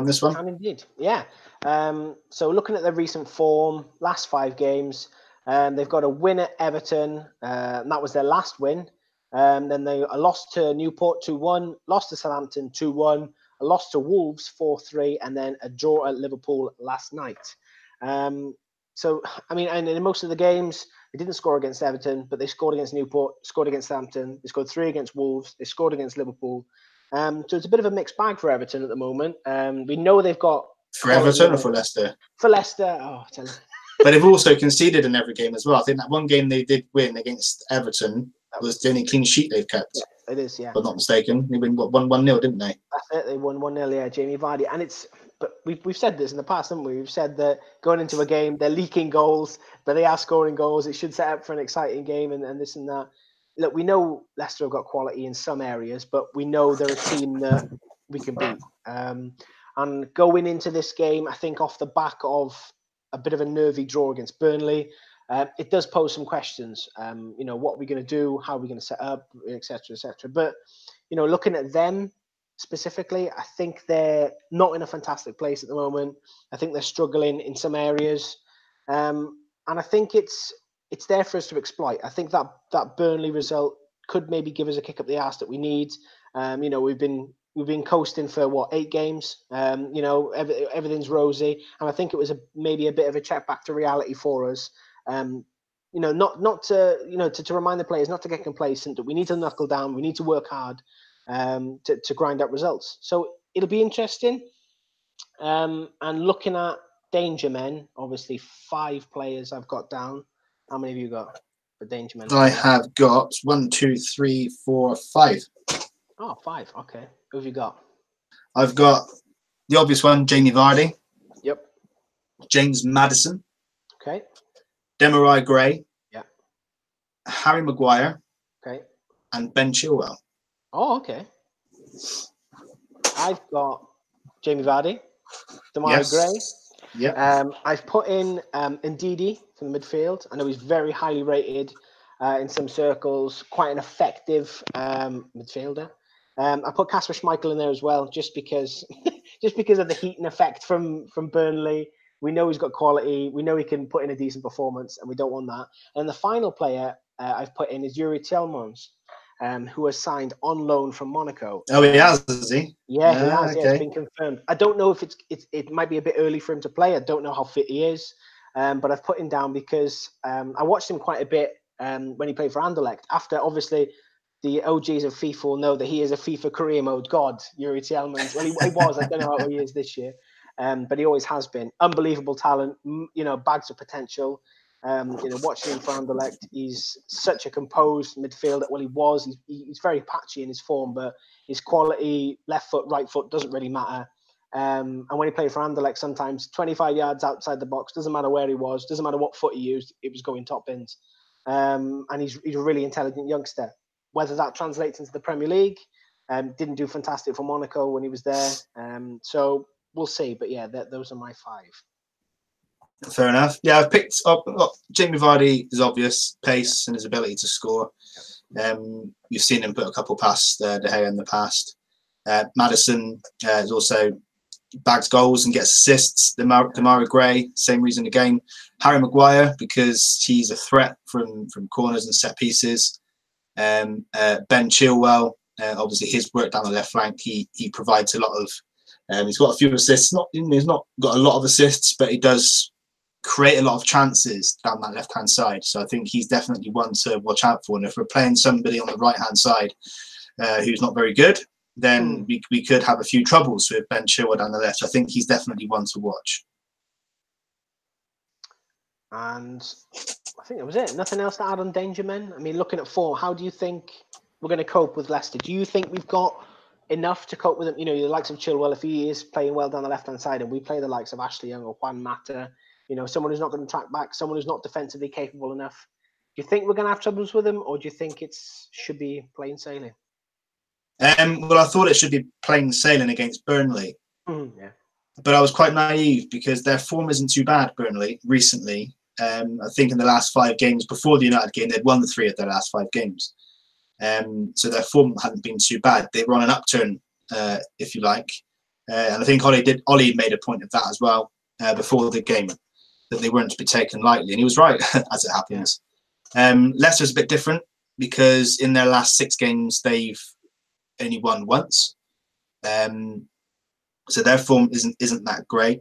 this one? Can indeed, yeah. So looking at their recent form, last 5 games, they've got a win at Everton, and that was their last win. Then they lost to Newport 2-1, lost to Southampton 2-1, a loss to Wolves 4-3, and then a draw at Liverpool last night. So, I mean, and in most of the games, they didn't score against Everton, but they scored against Newport, scored against Southampton, they scored 3 against Wolves, they scored against Liverpool. So it's a bit of a mixed bag for Everton at the moment. We know they've got... For Everton or for Leicester? For Leicester. Oh, tell me. But they've also conceded in every game as well. I think that one game they did win against Everton was the only clean sheet they've kept. Yeah, it is, yeah. If I'm not mistaken. They win 1-0, didn't they? That's it. They won 1-0, yeah, Jamie Vardy. And but we've said this in the past, haven't we? We've said that going into a game, they're leaking goals, but they are scoring goals. It should set up for an exciting game and this and that. Look, we know Leicester have got quality in some areas, but we know they're a team that we can beat. And going into this game, I think off the back of a bit of a nervy draw against Burnley, it does pose some questions. What are we going to do? How are we going to set up, etc., etc. But, looking at them specifically, I think they're not in a fantastic place at the moment. I think they're struggling in some areas. And I think it's there for us to exploit. I think that Burnley result could maybe give us a kick up the arse that we need. We've been coasting for 8 games. Everything's rosy, and I think it was maybe a bit of a check back to reality for us. Not to remind the players not to get complacent. That we need to knuckle down. We need to work hard to grind up results. So it'll be interesting. And looking at danger men, obviously 5 players I've got down. How many have you got for danger men? I have got 1, 2, 3, 4, 5. Oh, 5. Okay. Who have you got? I've got the obvious one, Jamie Vardy. Yep. James Maddison. Okay. Demarai Gray. Yeah. Harry Maguire. Okay. And Ben Chilwell. Oh, okay. I've got Jamie Vardy, Demarai Gray. Yeah. I've put in Ndidi from the midfield. I know he's very highly rated in some circles, quite an effective midfielder. I put Kasper Schmeichel in there as well, just because of the heat and effect from Burnley. We know he's got quality. We know he can put in a decent performance, and we don't want that. And the final player I've put in is Yuri Tielemans, who has signed on loan from Monaco. Oh, he has he? Yeah, he has. Okay. Yeah, it's been confirmed. I don't know if it might be a bit early for him to play. I don't know how fit he is, but I've put him down because I watched him quite a bit when he played for Anderlecht. After, obviously, the OGs of FIFA will know that he is a FIFA career mode god, Yuri Tielemans. Well, he was. I don't know how he is this year, but he always has been. Unbelievable talent, bags of potential. Watching him for Anderlecht, he's such a composed midfielder. Well, he was. He's very patchy in his form, but his quality, left foot, right foot, doesn't really matter. And when he played for Anderlecht, sometimes 25 yards outside the box, doesn't matter where he was, doesn't matter what foot he used, it was going top bins. And he's a really intelligent youngster. Whether that translates into the Premier League, didn't do fantastic for Monaco when he was there. So we'll see. But yeah, those are my 5. Fair enough. Yeah, I've picked up. Well, Jamie Vardy is obvious, pace and his ability to score. You've seen him put a couple past De Gea in the past. Maddison is also bags goals and gets assists. Demarai Gray, same reason again. Harry Maguire, because he's a threat from corners and set pieces. Ben Chilwell, obviously his work down the left flank, he provides a lot of. He's got a few assists. He's not got a lot of assists, but he does create a lot of chances down that left hand side. So I think he's definitely one to watch out for. And if we're playing somebody on the right hand side who's not very good, then we could have a few troubles with Ben Chilwell down the left. So I think he's definitely one to watch. And I think that was it. Nothing else to add on danger men? I mean, looking at form, how do you think we're going to cope with Leicester? Do you think we've got enough to cope with them? You know, the likes of Chilwell, if he is playing well down the left-hand side, and we play the likes of Ashley Young or Juan Mata, you know, someone who's not going to track back, someone who's not defensively capable enough. Do you think we're going to have troubles with him, or do you think it should be plain sailing? Well, I thought it should be plain sailing against Burnley. Yeah. But I was quite naive because their form isn't too bad, Burnley, recently. I think in the last 5 games before the United game, they'd won 3 of their last 5 games. So their form hadn't been too bad. They were on an upturn, if you like. And I think Ollie made a point of that as well before the game, that they weren't to be taken lightly. And he was right, as it happens. Leicester's a bit different because in their last 6 games, they've only won once. So their form isn't that great.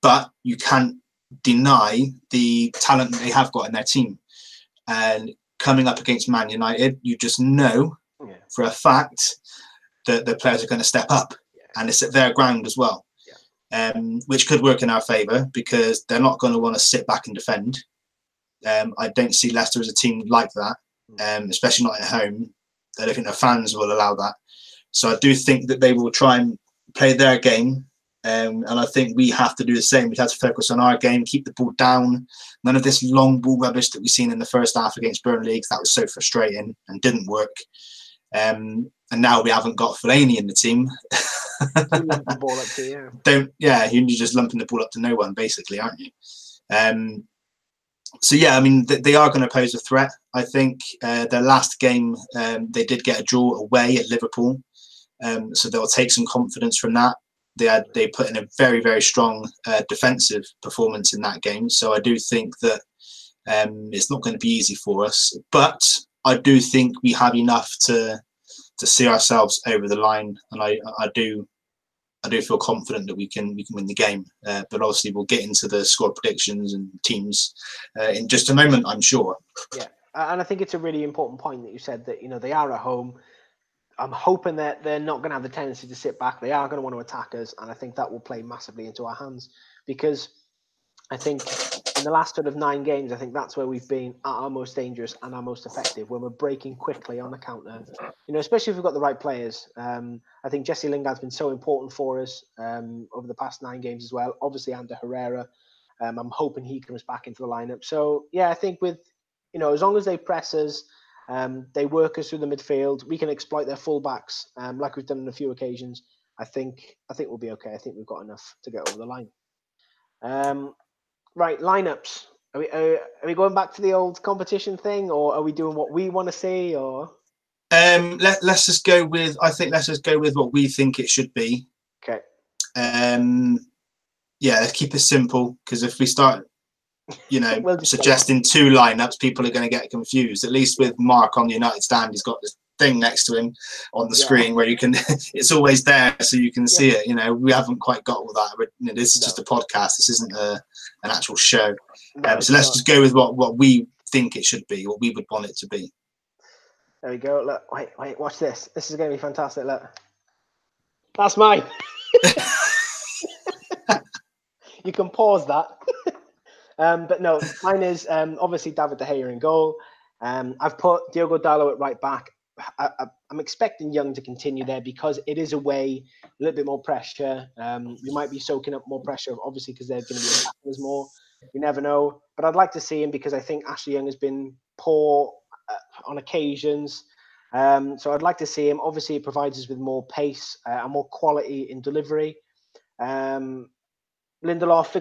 But you can't deny the talent that they have got in their team. And coming up against Man United, you just know for a fact that the players are going to step up, and it's at their ground as well, which could work in our favour because they're not going to want to sit back and defend. I don't see Leicester as a team like that, especially not at home. I don't think their fans will allow that. So I do think that they will try and play their game. And I think we have to do the same. We have to focus on our game, keep the ball down. None of this long ball rubbish that we've seen in the first half against Burnley, because that was so frustrating and didn't work. And now we haven't got Fellaini in the team. The ball up to, you're just lumping the ball up to no one, basically, aren't you? So yeah, I mean, they are going to pose a threat. I think their last game, they did get a draw away at Liverpool. So they'll take some confidence from that. They put in a very, very strong defensive performance in that game. So I do think that it's not going to be easy for us. But I do think we have enough to see ourselves over the line, and I do feel confident that we can win the game. But obviously, we'll get into the squad predictions and teams in just a moment, I'm sure. Yeah, and I think it's a really important point that you said that, you know, they are at home. I'm hoping that they're not going to have the tendency to sit back. They are going to want to attack us, and I think that will play massively into our hands, because I think in the last sort of 9 games, I think that's where we've been at our most dangerous and our most effective, when we're breaking quickly on the counter. You know, especially if we've got the right players. I think Jesse Lingard's been so important for us over the past 9 games as well. Obviously, Ander Herrera. I'm hoping he comes back into the lineup. So yeah, I think with, you know, as long as they press us, they work us through the midfield, we can exploit their fullbacks, like we've done on a few occasions. I think we'll be okay. I think we've got enough to get over the line. Right, lineups. Are we going back to the old competition thing, or are we doing what we want to see? Or let's just go with. I think let's just go with what we think it should be. Okay. Yeah, let's keep it simple, because if we start, you know, suggesting 2 lineups, people are going to get confused. At least with Mark on the United stand, he's got this thing next to him on the screen where you can, it's always there so you can see it. You know, we haven't quite got all that. But, you know, this is just a podcast. This isn't an actual show. So let's just go with what we think it should be, what we would want it to be. There we go. Look, wait, watch this. This is going to be fantastic. Look, that's mine. You can pause that. But no, mine is obviously David De Gea in goal. I've put Diogo Dalot at right back. I'm I'm expecting Young to continue there because it is away, a little bit more pressure. We might be soaking up more pressure, obviously, because they're going to be attacking us more. You never know. But I'd like to see him because I think Ashley Young has been poor on occasions. So I'd like to see him. Obviously, it provides us with more pace and more quality in delivery. Victor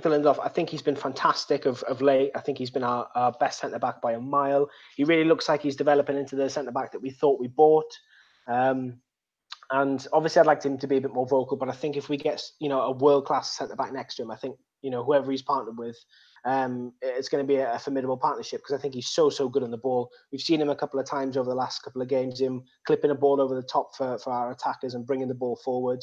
Lindelof, I think he's been fantastic of late. I think he's been our best centre-back by a mile. He really looks like he's developing into the centre-back that we thought we bought. And obviously I'd like him to be a bit more vocal, but I think if we get, a world-class centre-back next to him, I think, whoever he's partnered with, it's going to be a formidable partnership because I think he's so good on the ball. We've seen him a couple of times over the last couple of games, him clipping a ball over the top for our attackers and bringing the ball forward.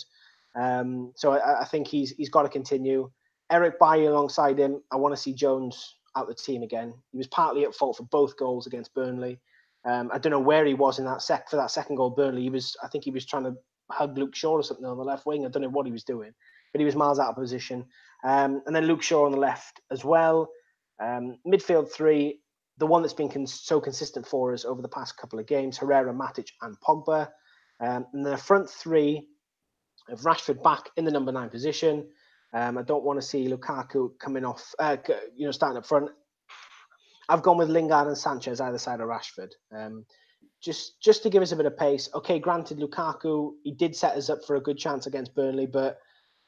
So I think he's got to continue. Eric Bailly alongside him. I want to see Jones out the team again. He was partly at fault for both goals against Burnley. I don't know where he was in for that second goal. Burnley. I think he was trying to hug Luke Shaw or something on the left wing. I don't know what he was doing, but he was miles out of position. And then Luke Shaw on the left as well. Midfield three, the one that's been so consistent for us over the past couple of games: Herrera, Matic, and Pogba. And the front three of Rashford back in the number 9 position. I don't want to see Lukaku coming off, starting up front. I've gone with Lingard and Sanchez either side of Rashford. Just to give us a bit of pace. Okay, granted, Lukaku, he did set us up for a good chance against Burnley, but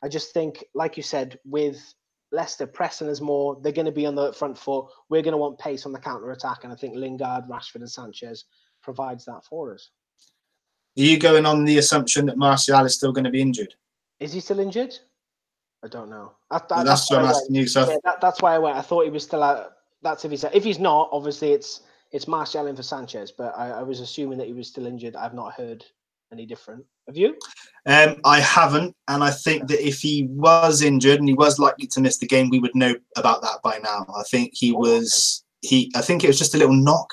I just think, like you said, with Leicester pressing us more, they're going to be on the front foot. We're going to want pace on the counter-attack, and I think Lingard, Rashford and Sanchez provides that for us. Are you going on the assumption that Martial is still going to be injured? Is he still injured? I don't know. That's what I'm asking you. So that's why I went. I thought he was still out. That's if he's not. Obviously, it's Martial in for Sanchez. But I was assuming that he was still injured. I've not heard any different. Have you? I haven't, and I think that if he was injured and he was likely to miss the game, we would know about that by now. I think I think it was just a little knock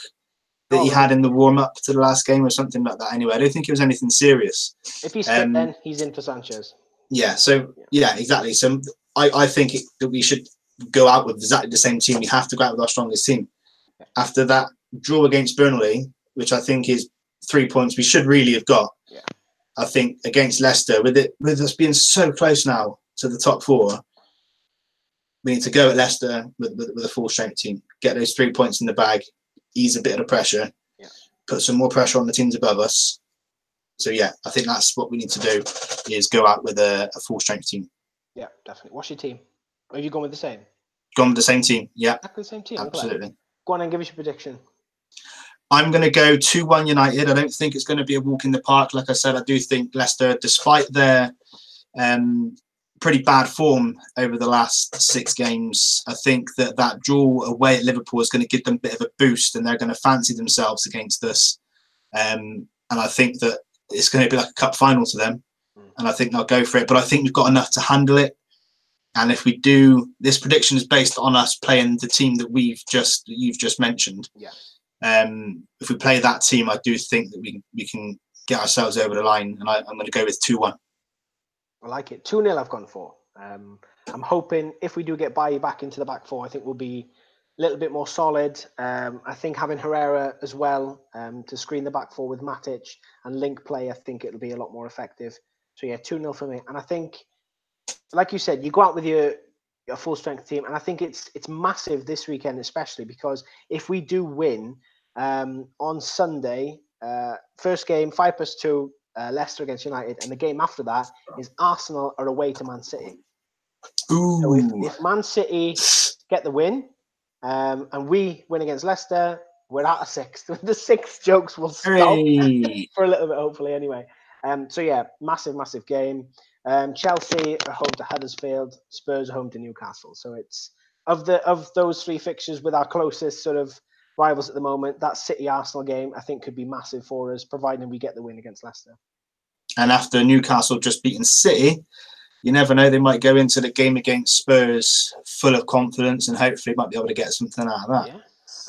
that he had in the warm up to the last game or something like that. Anyway, I don't think it was anything serious. If he's fit, then he's in for Sanchez. Yeah, so yeah, exactly. So I think that we should go out with exactly the same team. We have to go out with our strongest team. After that draw against Burnley, which I think is 3 points we should really have got. Yeah. I think against Leicester, with us being so close now to the top 4, we need to go at Leicester with a full strength team. Get those 3 points in the bag, ease a bit of the pressure, put some more pressure on the teams above us. So yeah, I think that's what we need to do, is go out with a full strength team. Yeah, definitely. What's your team? Are you going with the same? Gone with the same team, yeah. Exactly the same team. Absolutely. Go on and give us your prediction. I'm going to go 2-1 United. I don't think it's going to be a walk in the park. Like I said, I do think Leicester, despite their pretty bad form over the last 6 games, I think that draw away at Liverpool is going to give them a bit of a boost, and they're going to fancy themselves against us. And I think that it's going to be like a cup final to them, and I think they'll go for it. But I think we've got enough to handle it. And if we do, this prediction is based on us playing the team that you've just mentioned. Yeah. If we play that team, I do think that we can get ourselves over the line, and I'm going to go with 2-1. I like it. 2-0 I've gone for. I'm hoping if we do get Bailly back into the back 4, I think we'll be a little bit more solid. I think having Herrera as well to screen the back 4 with Matic and link play, I think it'll be a lot more effective. So yeah, 2-0 for me. And I think, like you said, you go out with your full strength team, and I think it's massive this weekend, especially because if we do win on Sunday, first game 5+2, Leicester against United, and the game after that is Arsenal are away to Man City. Ooh. So if Man City get the win and we win against Leicester, we're out of 6th. The 6 jokes will stop for a little bit, hopefully, anyway. So yeah, massive game. Chelsea are home to Huddersfield. Spurs are home to Newcastle. So it's of those 3 fixtures with our closest sort of rivals at the moment, that City-Arsenal game I think could be massive for us, providing we get the win against Leicester. And after Newcastle just beating City, you never know, they might go into the game against Spurs full of confidence, and hopefully might be able to get something out of that. Yeah.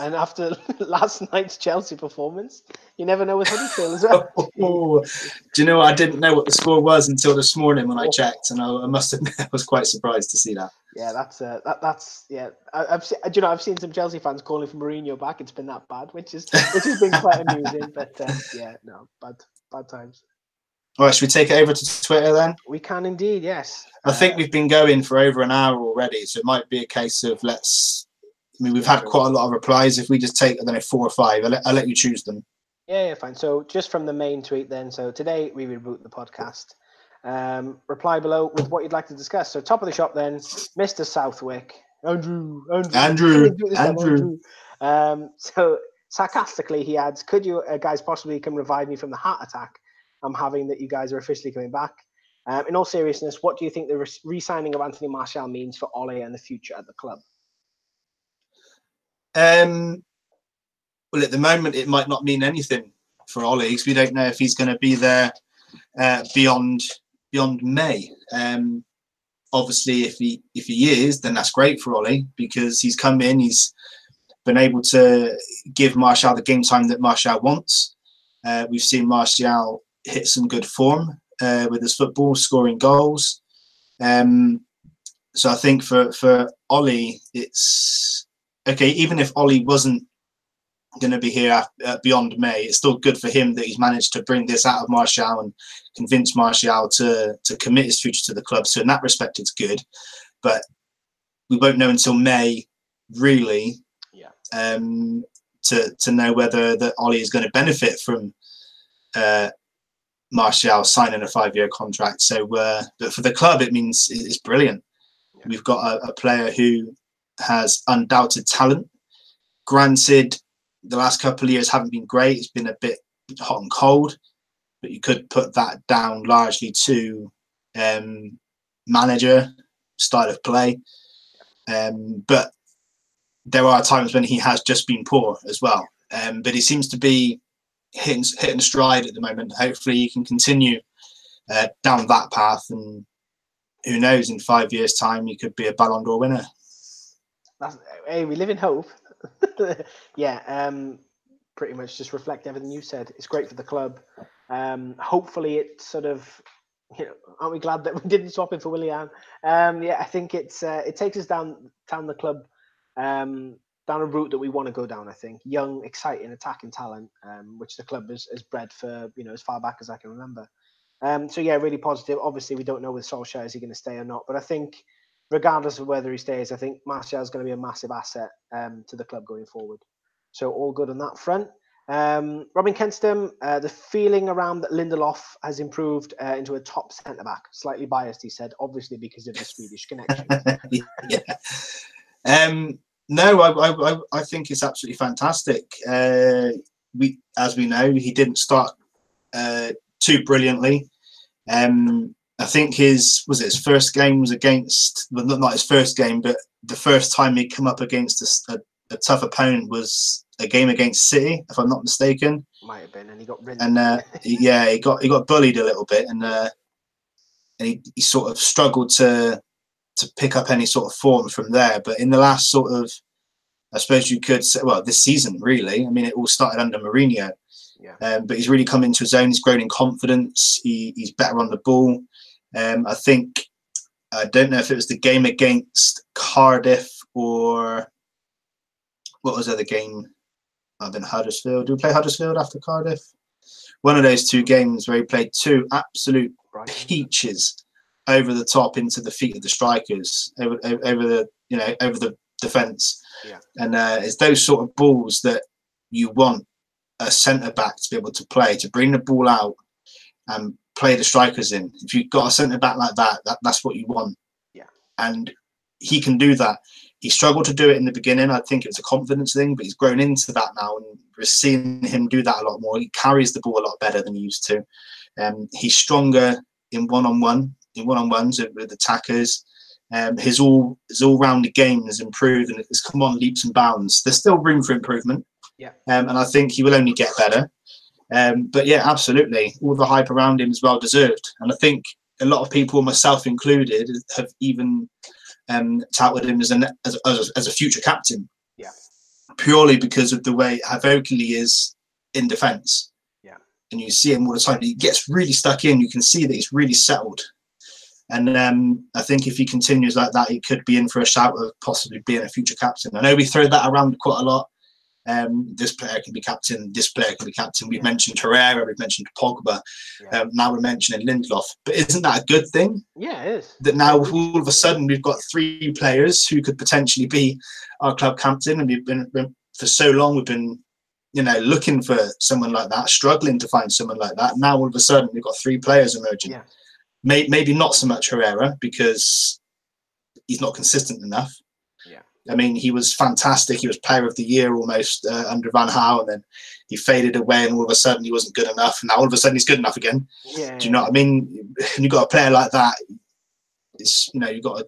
And after last night's Chelsea performance, you never know with Huddersfield as well. Do you know what? I didn't know what the score was until this morning when I checked, and I must admit I was quite surprised to see that. Yeah, that's yeah. I've seen some Chelsea fans calling for Mourinho back. It's been that bad, which has been quite amusing. But yeah, no, bad. Bad times. All right, should we take it over to Twitter then? We can indeed, yes. I think we've been going for over an hour already, so it might be a case of we've had quite a lot of replies. If we just take, I don't know, 4 or 5, I'll let you choose them. Yeah, fine. So just from the main tweet then. So today we reboot the podcast. Reply below with what you'd like to discuss. So top of the shop then, Mr. Southwick. Andrew. So sarcastically he adds, could you guys possibly come revive me from the heart attack I'm having that you guys are officially coming back? In all seriousness, what do you think the re-signing of Anthony Martial means for Ole and the future at the club? Well, at the moment, it might not mean anything for Ole because we don't know if he's going to be there beyond May. Obviously, if he is, then that's great for Ole because he's come in, he's been able to give Martial the game time that Martial wants. We've seen Martial hit some good form with his football, scoring goals. So I think for Ole, it's okay. Even if Ole wasn't going to be here beyond May, it's still good for him that he's managed to bring this out of Martial and convince Martial to commit his future to the club. So in that respect, it's good. But we won't know until May, really, to know whether that Ole is going to benefit from Martial signing a 5-year contract. So, but for the club, it means it's brilliant. Yeah. We've got a player who has undoubted talent. Granted, the last couple of years haven't been great. It's been a bit hot and cold, but you could put that down largely to manager, style of play. But there are times when he has just been poor as well. But he seems to be hitting a stride at the moment. Hopefully he can continue down that path, and who knows, in 5 years' time he could be a Ballon d'Or winner. Hey, we live in hope. Yeah, pretty much just reflect everything you said. It's great for the club. Hopefully it sort of, aren't we glad that we didn't swap him for Willian? Yeah, I think it takes us down the club down a route that we want to go down. I think young, exciting, attacking talent, which the club has bred for as far back as I can remember. So yeah, really positive. Obviously, we don't know with Solskjaer, is he going to stay or not, but I think regardless of whether he stays, I think Martial is going to be a massive asset to the club going forward. So all good on that front. Robin Kenstam, the feeling around that Lindelof has improved into a top centre-back. Slightly biased, he said, obviously because of the Swedish connection. No, I think it's absolutely fantastic. As we know, he didn't start too brilliantly. I think his first game was against, well, not his first game, but the first time he come up against a tough opponent was a game against City, if I'm not mistaken. Might have been, and he got rid. And yeah, he got bullied a little bit, and he sort of struggled to pick up any sort of form from there. But in the last sort of, I suppose you could say, well, this season really. I mean, it all started under Mourinho. Yeah. But he's really come into his own. He's grown in confidence. He's better on the ball. I think, I don't know if it was the game against Cardiff or what was the other game? I've been Huddersfield. Do we play Huddersfild after Cardiff? One of those two games where he played two absolute peaches over the top into the feet of the strikers, over the defence. Yeah. And it's those sort of balls that you want a centre back to be able to play, to bring the ball out and play the strikers in. If you've got a centre back like that, that's what you want. Yeah. And he can do that. He struggled to do it in the beginning. I think it was a confidence thing, but he's grown into that now, and we're seeing him do that a lot more. He carries the ball a lot better than he used to. He's stronger in one-on-ones with attackers. His all-round game has improved, and it's come on leaps and bounds. There's still room for improvement. Yeah. And I think he will only get better. But yeah, absolutely. All the hype around him is well deserved. And I think a lot of people, myself included, have even touted him as a future captain. Yeah. Purely because of the way how vocal he is in defence. Yeah. And you see him all the time. He gets really stuck in. You can see that he's really settled. And I think if he continues like that, he could be in for a shout of possibly being a future captain. I know we throw that around quite a lot. This player can be captain. This player can be captain. We've mentioned Herrera. We've mentioned Pogba. Now we're mentioning Lindelof. But isn't that a good thing? Yeah, it is. That now all of a sudden we've got 3 players who could potentially be our club captain, and we've been for so long we've been, looking for someone like that, struggling to find someone like that. Now all of a sudden we've got 3 players emerging. Yeah. Maybe not so much Herrera because he's not consistent enough. Yeah. I mean, he was fantastic. He was player of the year almost under Van Gaal, and then he faded away, and all of a sudden he wasn't good enough. And now all of a sudden he's good enough again. Yeah. Do you know what I mean? When you've got a player like that, it's, you've got to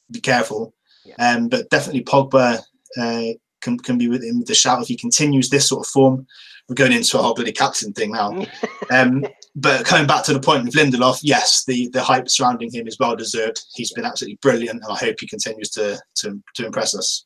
be careful. Yeah. But definitely Pogba can be within the shout if he continues this sort of form. We're going into a whole bloody captain thing now. But coming back to the point with Lindelof, yes, the hype surrounding him is well deserved. He's been absolutely brilliant, and I hope he continues to impress us.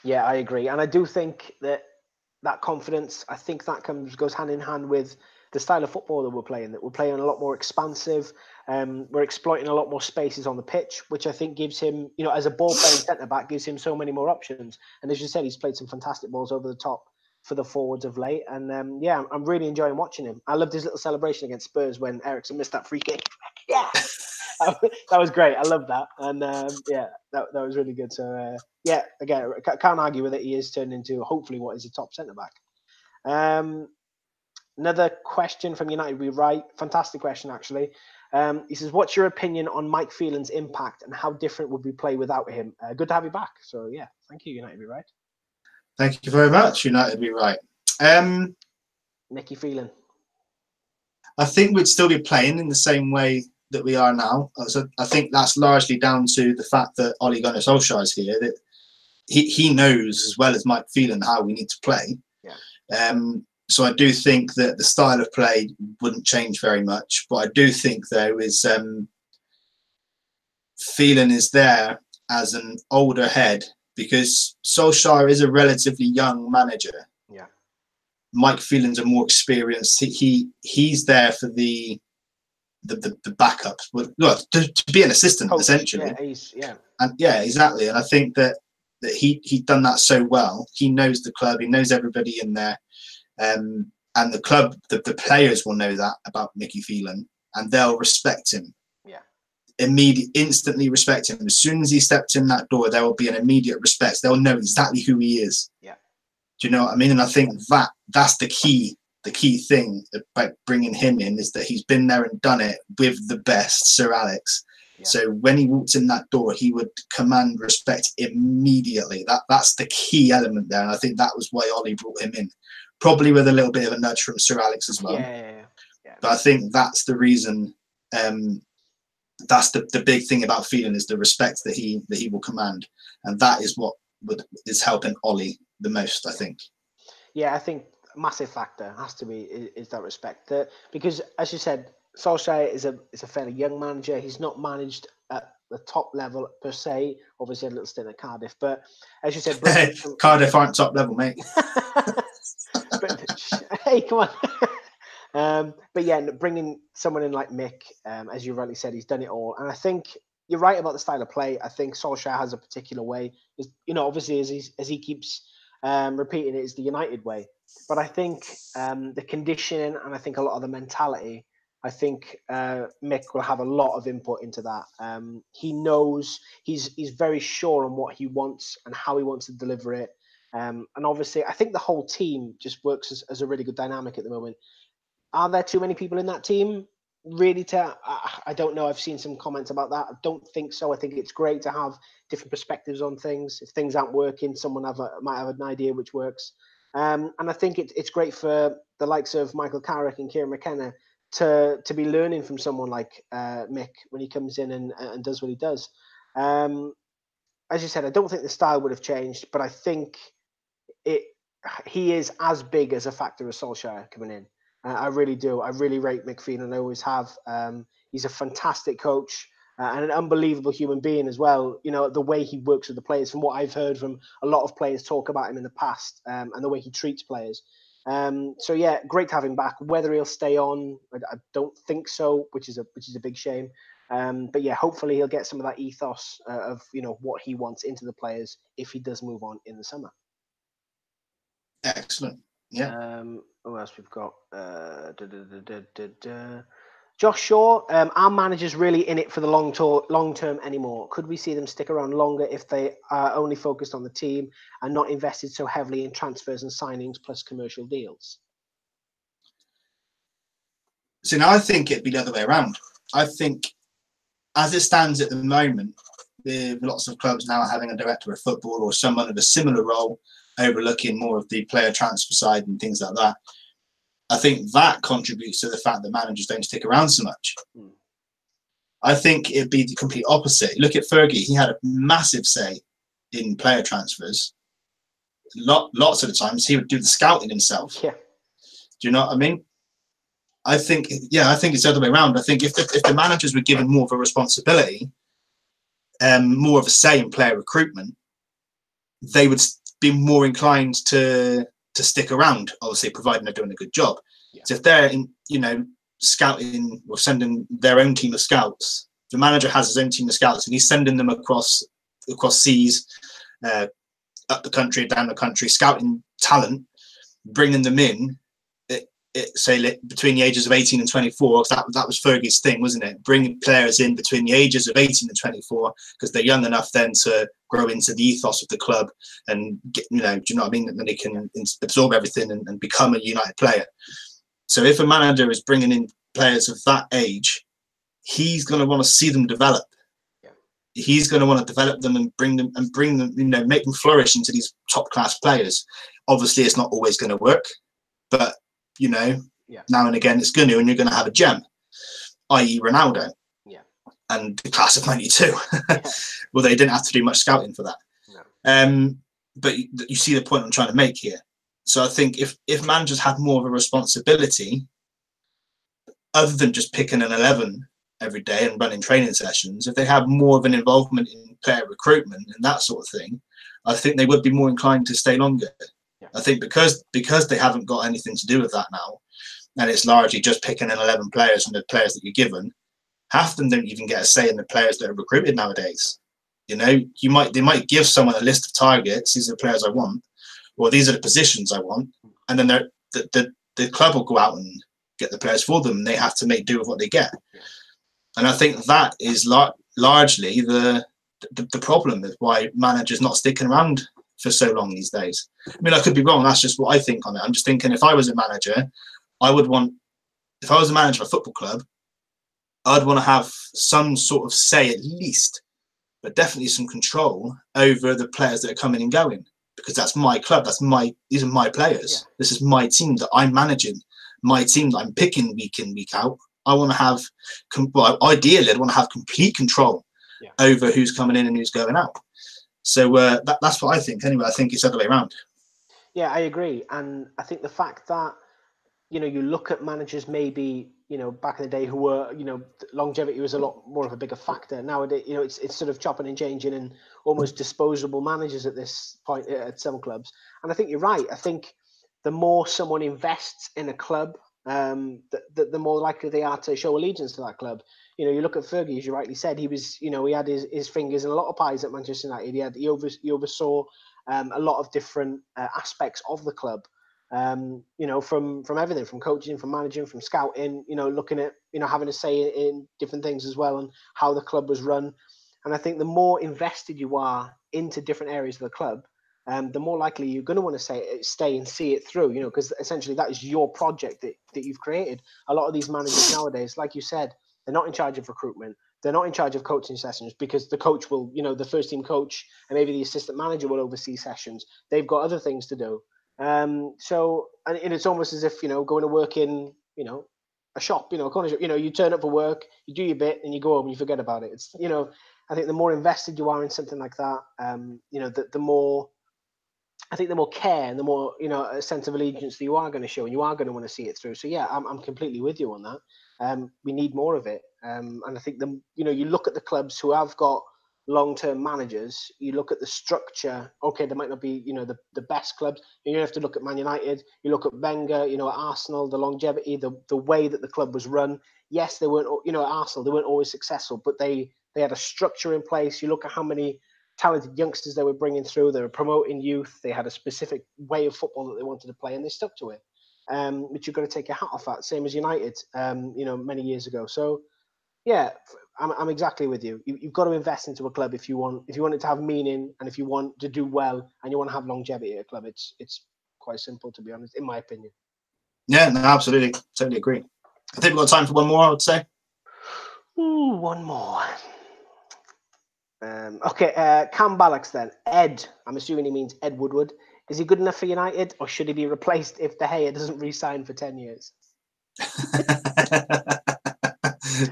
Yeah, I agree, and I do think that confidence, I think that goes hand in hand with the style of football that we're playing. That we're playing a lot more expansive. We're exploiting a lot more spaces on the pitch, which I think gives him, as a ball playing centre back, gives him so many more options. And as you said, he's played some fantastic balls over the top for the forwards of late. And I'm really enjoying watching him. I loved his little celebration against Spurs when Eriksen missed that free kick. Yeah, that was great. I love that. And that was really good. So again, I can't argue with it. He is turned into hopefully what is a top centre back. Another question from United We Right. Fantastic question, actually. He says, what's your opinion on Mike Phelan's impact and how different would we play without him? Good to have you back. So, thank you, United We Right. Thank you very much, United We Right. Mickey Phelan. I think we'd still be playing in the same way that we are now. So I think that's largely down to the fact that Ole Gunnar Solskjaer is here, that he knows as well as Mike Phelan how we need to play. Yeah. So I do think that the style of play wouldn't change very much. But I do think, though, is Phelan is there as an older head because Solskjaer is a relatively young manager. Yeah. Mike Phelan's a more experienced. He's there for the backup. Well, to be an assistant, coach, essentially. Yeah, exactly. And I think that he'd done that so well. He knows the club. He knows everybody in there. And the club, the players will know that about Mickey Phelan, and they'll respect him. Yeah. Instantly respect him. As soon as he stepped in that door, there will be an immediate respect. They'll know exactly who he is. Yeah. Do you know what I mean? And I think that's the key thing about bringing him in is that he's been there and done it with the best, Sir Alex. Yeah. So when he walked in that door, he would command respect immediately. That's the key element there. And I think that was why Ollie brought him in. Probably with a little bit of a nudge from Sir Alex as well. Yeah. But I think that's the reason. That's the big thing about Phelan is the respect that he will command, and that is what is helping Ollie the most, I think. Yeah, I think a massive factor has to be is that respect. Because as you said, Solskjaer is a fairly young manager. He's not managed at the top level per se. Obviously, a little stint at Cardiff, but as you said, Cardiff aren't top level, mate. But hey, come on. But yeah, bringing someone in like Mick, as you rightly said, he's done it all, and I think you're right about the style of play. I think Solskjaer has a particular way. Obviously, as he keeps repeating it, is the United way. But I think the conditioning and I think a lot of the mentality, I think Mick will have a lot of input into that. He knows he's very sure on what he wants and how he wants to deliver it. And obviously, I think the whole team just works as a really good dynamic at the moment. Are there too many people in that team? Really, I don't know. I've seen some comments about that. I don't think so. I think it's great to have different perspectives on things. If things aren't working, someone might have an idea which works. And I think it's great for the likes of Michael Carrick and Kieran McKenna to be learning from someone like Mick when he comes in and does what he does. As you said, I don't think the style would have changed, but I think he is as big as a factor as Solskjaer coming in. I really do. I really rate Mick Phelan. I always have. He's a fantastic coach and an unbelievable human being as well. The way he works with the players, from what I've heard from a lot of players talk about him in the past, and the way he treats players. So yeah, great to have him back. Whether he'll stay on, I don't think so, which is a big shame. But yeah, hopefully he'll get some of that ethos of what he wants into the players if he does move on in the summer. Excellent. Yeah. Who else we've got? Josh Shaw. Are managers really in it for the long term anymore? Could we see them stick around longer if they are only focused on the team and not invested so heavily in transfers and signings plus commercial deals? So now I think it'd be the other way around. I think as it stands at the moment, with lots of clubs now having a director of football or someone of a similar role overlooking more of the player transfer side and things like that, I think that contributes to the fact that managers don't stick around so much. I think it'd be the complete opposite. Look at Fergie. He had a massive say in player transfers. Lots of the times he would do the scouting himself. Yeah. Do you know what I mean? I think it's the other way around. I think if the managers were given more of a responsibility, more of a say in player recruitment, they would be more inclined to stick around, obviously, providing they're doing a good job. Yeah. So if they're scouting or sending their own team of scouts, the manager has his own team of scouts and he's sending them across seas, up the country, down the country, scouting talent, bringing them in. Say between the ages of 18 and 24, that was Fergie's thing, wasn't it? Bringing players in between the ages of 18 and 24 because they're young enough then to grow into the ethos of the club and get, do you know what I mean? Then they can absorb everything and become a United player. So if a manager is bringing in players of that age, he's going to want to see them develop. Yeah. He's going to want to develop them and bring them, make them flourish into these top class players. Obviously, it's not always going to work, but now and again it's going to, and you're going to have a gem, i.e. Ronaldo, and the class of '92. Well, they didn't have to do much scouting for that. No. But you see the point I'm trying to make here. So I think if managers had more of a responsibility, other than just picking an 11 every day and running training sessions, if they had more of an involvement in player recruitment and that sort of thing, I think they would be more inclined to stay longer. I think because they haven't got anything to do with that now, and it's largely just picking in 11 players from the players that you're given, half of them don't even get a say in the players that are recruited nowadays. They might give someone a list of targets. These are the players I want, or these are the positions I want, and then the club will go out and get the players for them, and they have to make do with what they get. And I think that is largely the problem with why managers not sticking around for so long these days. I mean, I could be wrong. That's just what I think on it. I'm just thinking if I was a manager, if I was a manager of a football club, I'd want to have some sort of say at least, but definitely some control over the players that are coming and going, because that's my club. These are my players. Yeah. This is my team that I'm managing, my team that I'm picking week in, week out. I want to have, ideally, I'd want to have complete control over who's coming in and who's going out. So that's what I think. Anyway, I think it's the other way around. Yeah, I agree. And I think the fact that, you look at managers maybe, back in the day who were, longevity was a lot more of a bigger factor. Nowadays, it's sort of chopping and changing and almost disposable managers at this point at some clubs. And I think you're right. I think the more someone invests in a club, the more likely they are to show allegiance to that club. You look at Fergie, as you rightly said, he was, he had his fingers in a lot of pies at Manchester United. He oversaw a lot of different aspects of the club. From everything, from coaching, from managing, from scouting. Looking at having a say in different things as well and how the club was run. And I think the more invested you are into different areas of the club, the more likely you're going to want to stay and see it through. Because essentially that is your project that you've created. A lot of these managers nowadays, like you said, they're not in charge of recruitment. They're not in charge of coaching sessions because the coach will, the first team coach and maybe the assistant manager will oversee sessions. They've got other things to do. And it's almost as if, going to work in, a shop, a corner shop, you turn up for work, you do your bit and you go home and you forget about it. It's, I think the more invested you are in something like that, the more care and the more, a sense of allegiance that you are going to show and you are going to want to see it through. So yeah, I'm completely with you on that. We need more of it. And I think you look at the clubs who have got long-term managers, you look at the structure. Okay, there might not be, the best clubs. You have to look at Man United. You look at Wenger, at Arsenal, the longevity, the way that the club was run. Yes, they weren't, at Arsenal, they weren't always successful, but they had a structure in place. You look at how many talented youngsters they were bringing through. They were promoting youth. They had a specific way of football that they wanted to play, and they stuck to it. Which you've got to take your hat off at. Same as United, many years ago. So, yeah, I'm exactly with you. You've got to invest into a club if you want it to have meaning, and if you want to do well, and you want to have longevity at a club. It's quite simple, to be honest, in my opinion. Yeah, no, absolutely, totally agree. I think we've got time for one more, I would say. Ooh, one more. Okay, Cam Ballax then. Ed, I'm assuming he means Ed Woodward. Is he good enough for United, or should he be replaced if De Gea doesn't re-sign for 10 years?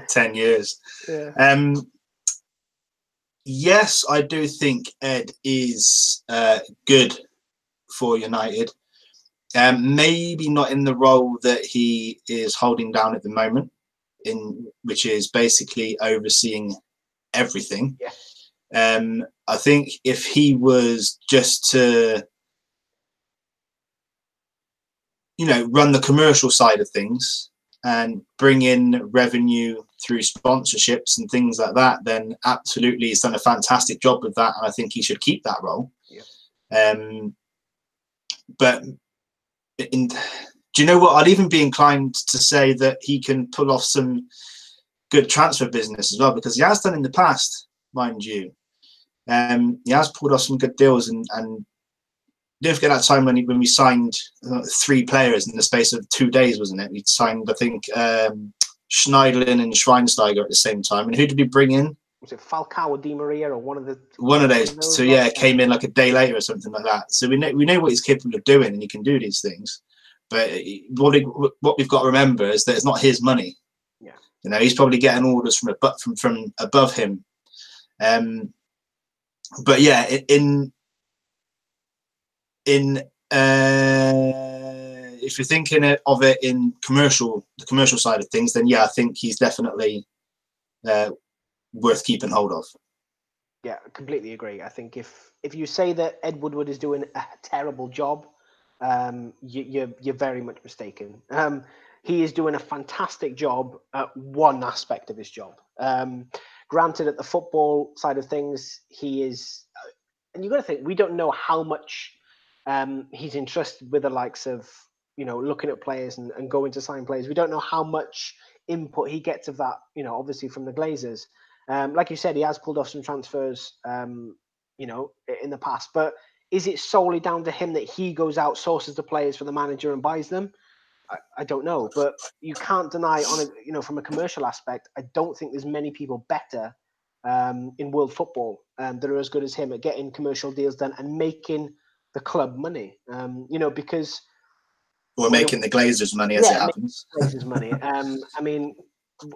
10 years. Yeah. Yes, I do think Ed is good for United. Maybe not in the role that he is holding down at the moment, which is basically overseeing everything. Yeah. I think if he was just to, run the commercial side of things and bring in revenue through sponsorships and things like that, then absolutely he's done a fantastic job with that, and I think he should keep that role. Yeah. But do you know what? I'd even be inclined to say that he can pull off some good transfer business as well, because he has done in the past, mind you. He has pulled off some good deals, and don't forget that time when we signed 3 players in the space of 2 days, wasn't it? We signed, I think, Schneiderlin and Schweinsteiger at the same time. And who did we bring in? Was it Falcao or Di Maria or one of those? So yeah, came in like a day later or something like that. So we know what he's capable of doing, and he can do these things. But what we've got to remember is that it's not his money. Yeah. He's probably getting orders from above him. But yeah, if you're thinking of it in the commercial side of things, then yeah, I think he's definitely worth keeping hold of. Yeah, I completely agree. I think if you say that Ed Woodward is doing a terrible job, you're very much mistaken. He is doing a fantastic job at one aspect of his job. Granted, at the football side of things, he is, and you've got to think, we don't know how much he's entrusted with the likes of, looking at players and going to sign players. We don't know how much input he gets of that, obviously from the Glazers. Like you said, he has pulled off some transfers, in the past. But is it solely down to him that he goes out, sources the players for the manager and buys them? I don't know. But you can't deny, from a commercial aspect, I don't think there's many people better in world football that are as good as him at getting commercial deals done and making the club money. Because we're making the Glazers money as it happens. Glazers money. I mean,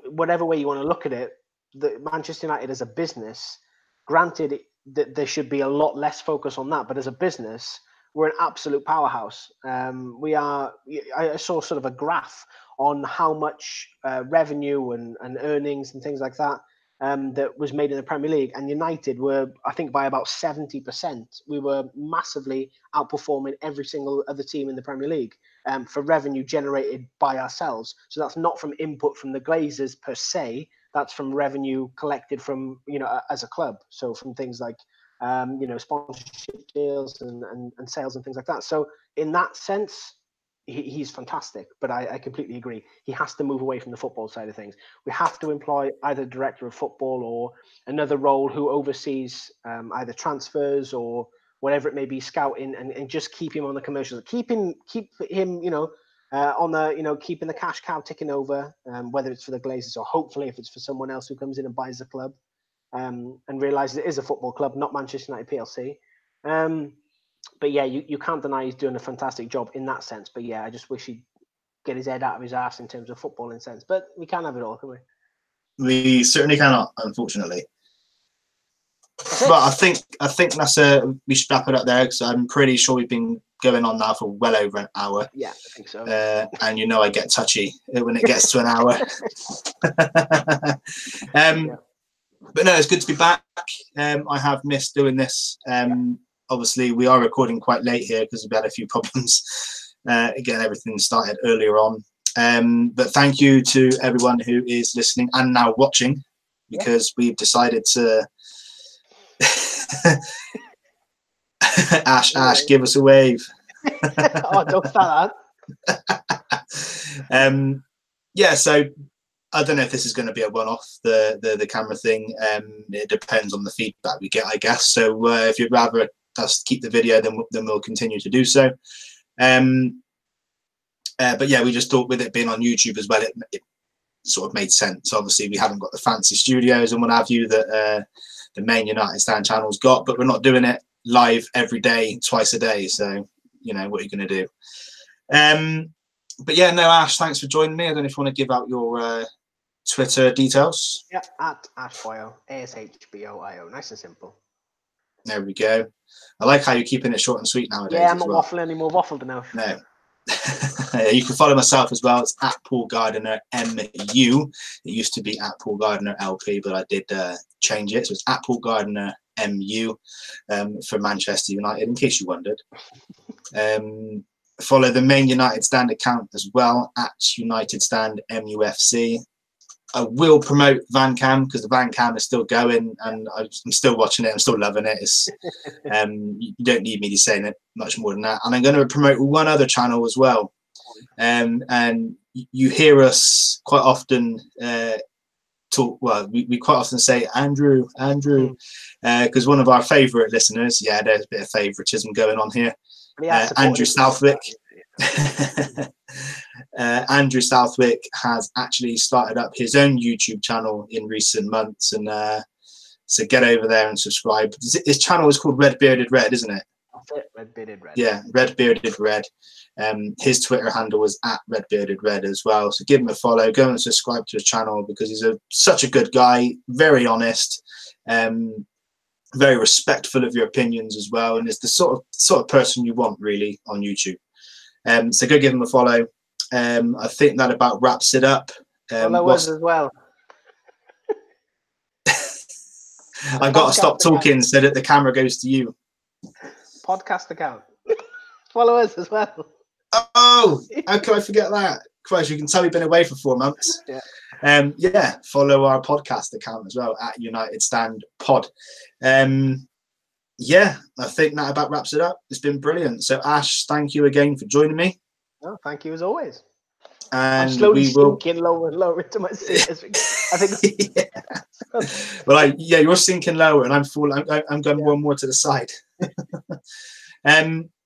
whatever way you want to look at it, the Manchester United as a business, granted that there should be a lot less focus on that, but as a business, we're an absolute powerhouse. We are. I saw sort of a graph on how much revenue and earnings and things like that that was made in the Premier League, and United were, I think, by about 70%. We were massively outperforming every single other team in the Premier League for revenue generated by ourselves. So that's not from input from the Glazers per se. That's from revenue collected from, as a club. So from things like, sponsorship deals and sales and things like that. So in that sense, he's fantastic. But I completely agree. He has to move away from the football side of things. We have to employ either director of football or another role who oversees either transfers or whatever it may be, scouting, and just keep him on the commercials. Keep him, on the, keeping the cash cow ticking over, whether it's for the Glazers or hopefully if it's for someone else who comes in and buys the club and realizes it is a football club, not Manchester United PLC. But yeah, you can't deny he's doing a fantastic job in that sense. But yeah, I just wish he'd get his head out of his ass in terms of footballing sense. But we can't have it all, can we? We certainly cannot, unfortunately. But I think that's we should wrap it up there, because I'm pretty sure we've been going on now for well over an hour. Yeah, I think so. And I get touchy when it gets to an hour. But no, it's good to be back. I have missed doing this. Obviously, we are recording quite late here because we've had a few problems getting everything started earlier on. But thank you to everyone who is listening and now watching, because we've decided to Ash, give us a wave. Oh, don't start that. Yeah, so I don't know if this is going to be a one-off, the camera thing. It depends on the feedback we get, I guess. So if you'd rather us keep the video, then we'll continue to do so. But yeah, we just thought with it being on YouTube as well, it sort of made sense. Obviously, we haven't got the fancy studios and what have you that the main United Stand channel's got, but we're not doing it live every day, twice a day. So, you know, what are you going to do? But yeah, no, Ash, thanks for joining me. I don't know if you want to give out your Twitter details. Yeah, at Ashboyle, ASHBOIO. Nice and simple. There we go. I like how you're keeping it short and sweet nowadays. Yeah, I'm not waffling anymore. Waffled enough. No. You can follow myself as well. It's at Paul Gardiner MU. It used to be at Paul Gardiner LP, but I did change it. So it's at Paul Gardiner MU for Manchester United, in case you wondered. Follow the main United Stand account as well, at United Stand MUFC. I will promote Van Cam because the Van Cam is still going, and I'm still watching it. I'm still loving it. It's you don't need me to say it much more than that. And I'm going to promote one other channel as well. And you hear us quite often talk. Well, we quite often say Andrew, because one of our favourite listeners. Yeah, there's a bit of favouritism going on here. Andrew Southwick. Andrew Southwick has actually started up his own YouTube channel in recent months, and so get over there and subscribe. His channel is called Red Bearded Red, isn't it? That's it, Red Bearded Red. Yeah, Red Bearded Red. His Twitter handle is at Red Bearded Red as well. So give him a follow, go and subscribe to his channel because he's such a good guy, very honest, very respectful of your opinions as well, and is the sort of person you want really on YouTube. So go give him a follow. I think that about wraps it up. Follow us as well. I've got to stop talking so that the camera goes to you. Podcast account. Follow us as well. Oh, how can I forget that? Christ, you can tell we've been away for 4 months. Yeah. Yeah, follow our podcast account as well, at United Stand Pod. Yeah, I think that about wraps it up. It's been brilliant. So Ash, thank you again for joining me. No, thank you as always. And I'm slowly sinking lower and lower into my seat. I think. Yeah. Well, you're sinking lower, and I'm going more and more to the side.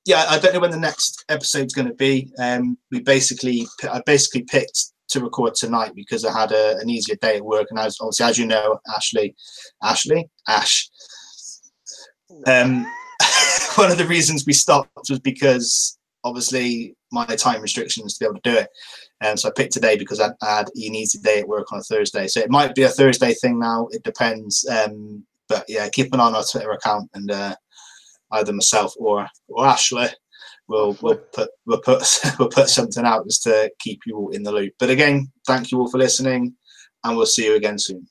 Yeah, I don't know when the next episode's going to be. I basically picked to record tonight because I had an easier day at work, and obviously, as you know, Ash. One of the reasons we stopped was because obviously my time restrictions to be able to do it. So I picked today because I had an easy day at work on a Thursday. So it might be a Thursday thing now. It depends. But yeah, keep an eye on our Twitter account, and either myself or Ashley will put something out just to keep you all in the loop. But again, thank you all for listening, and we'll see you again soon.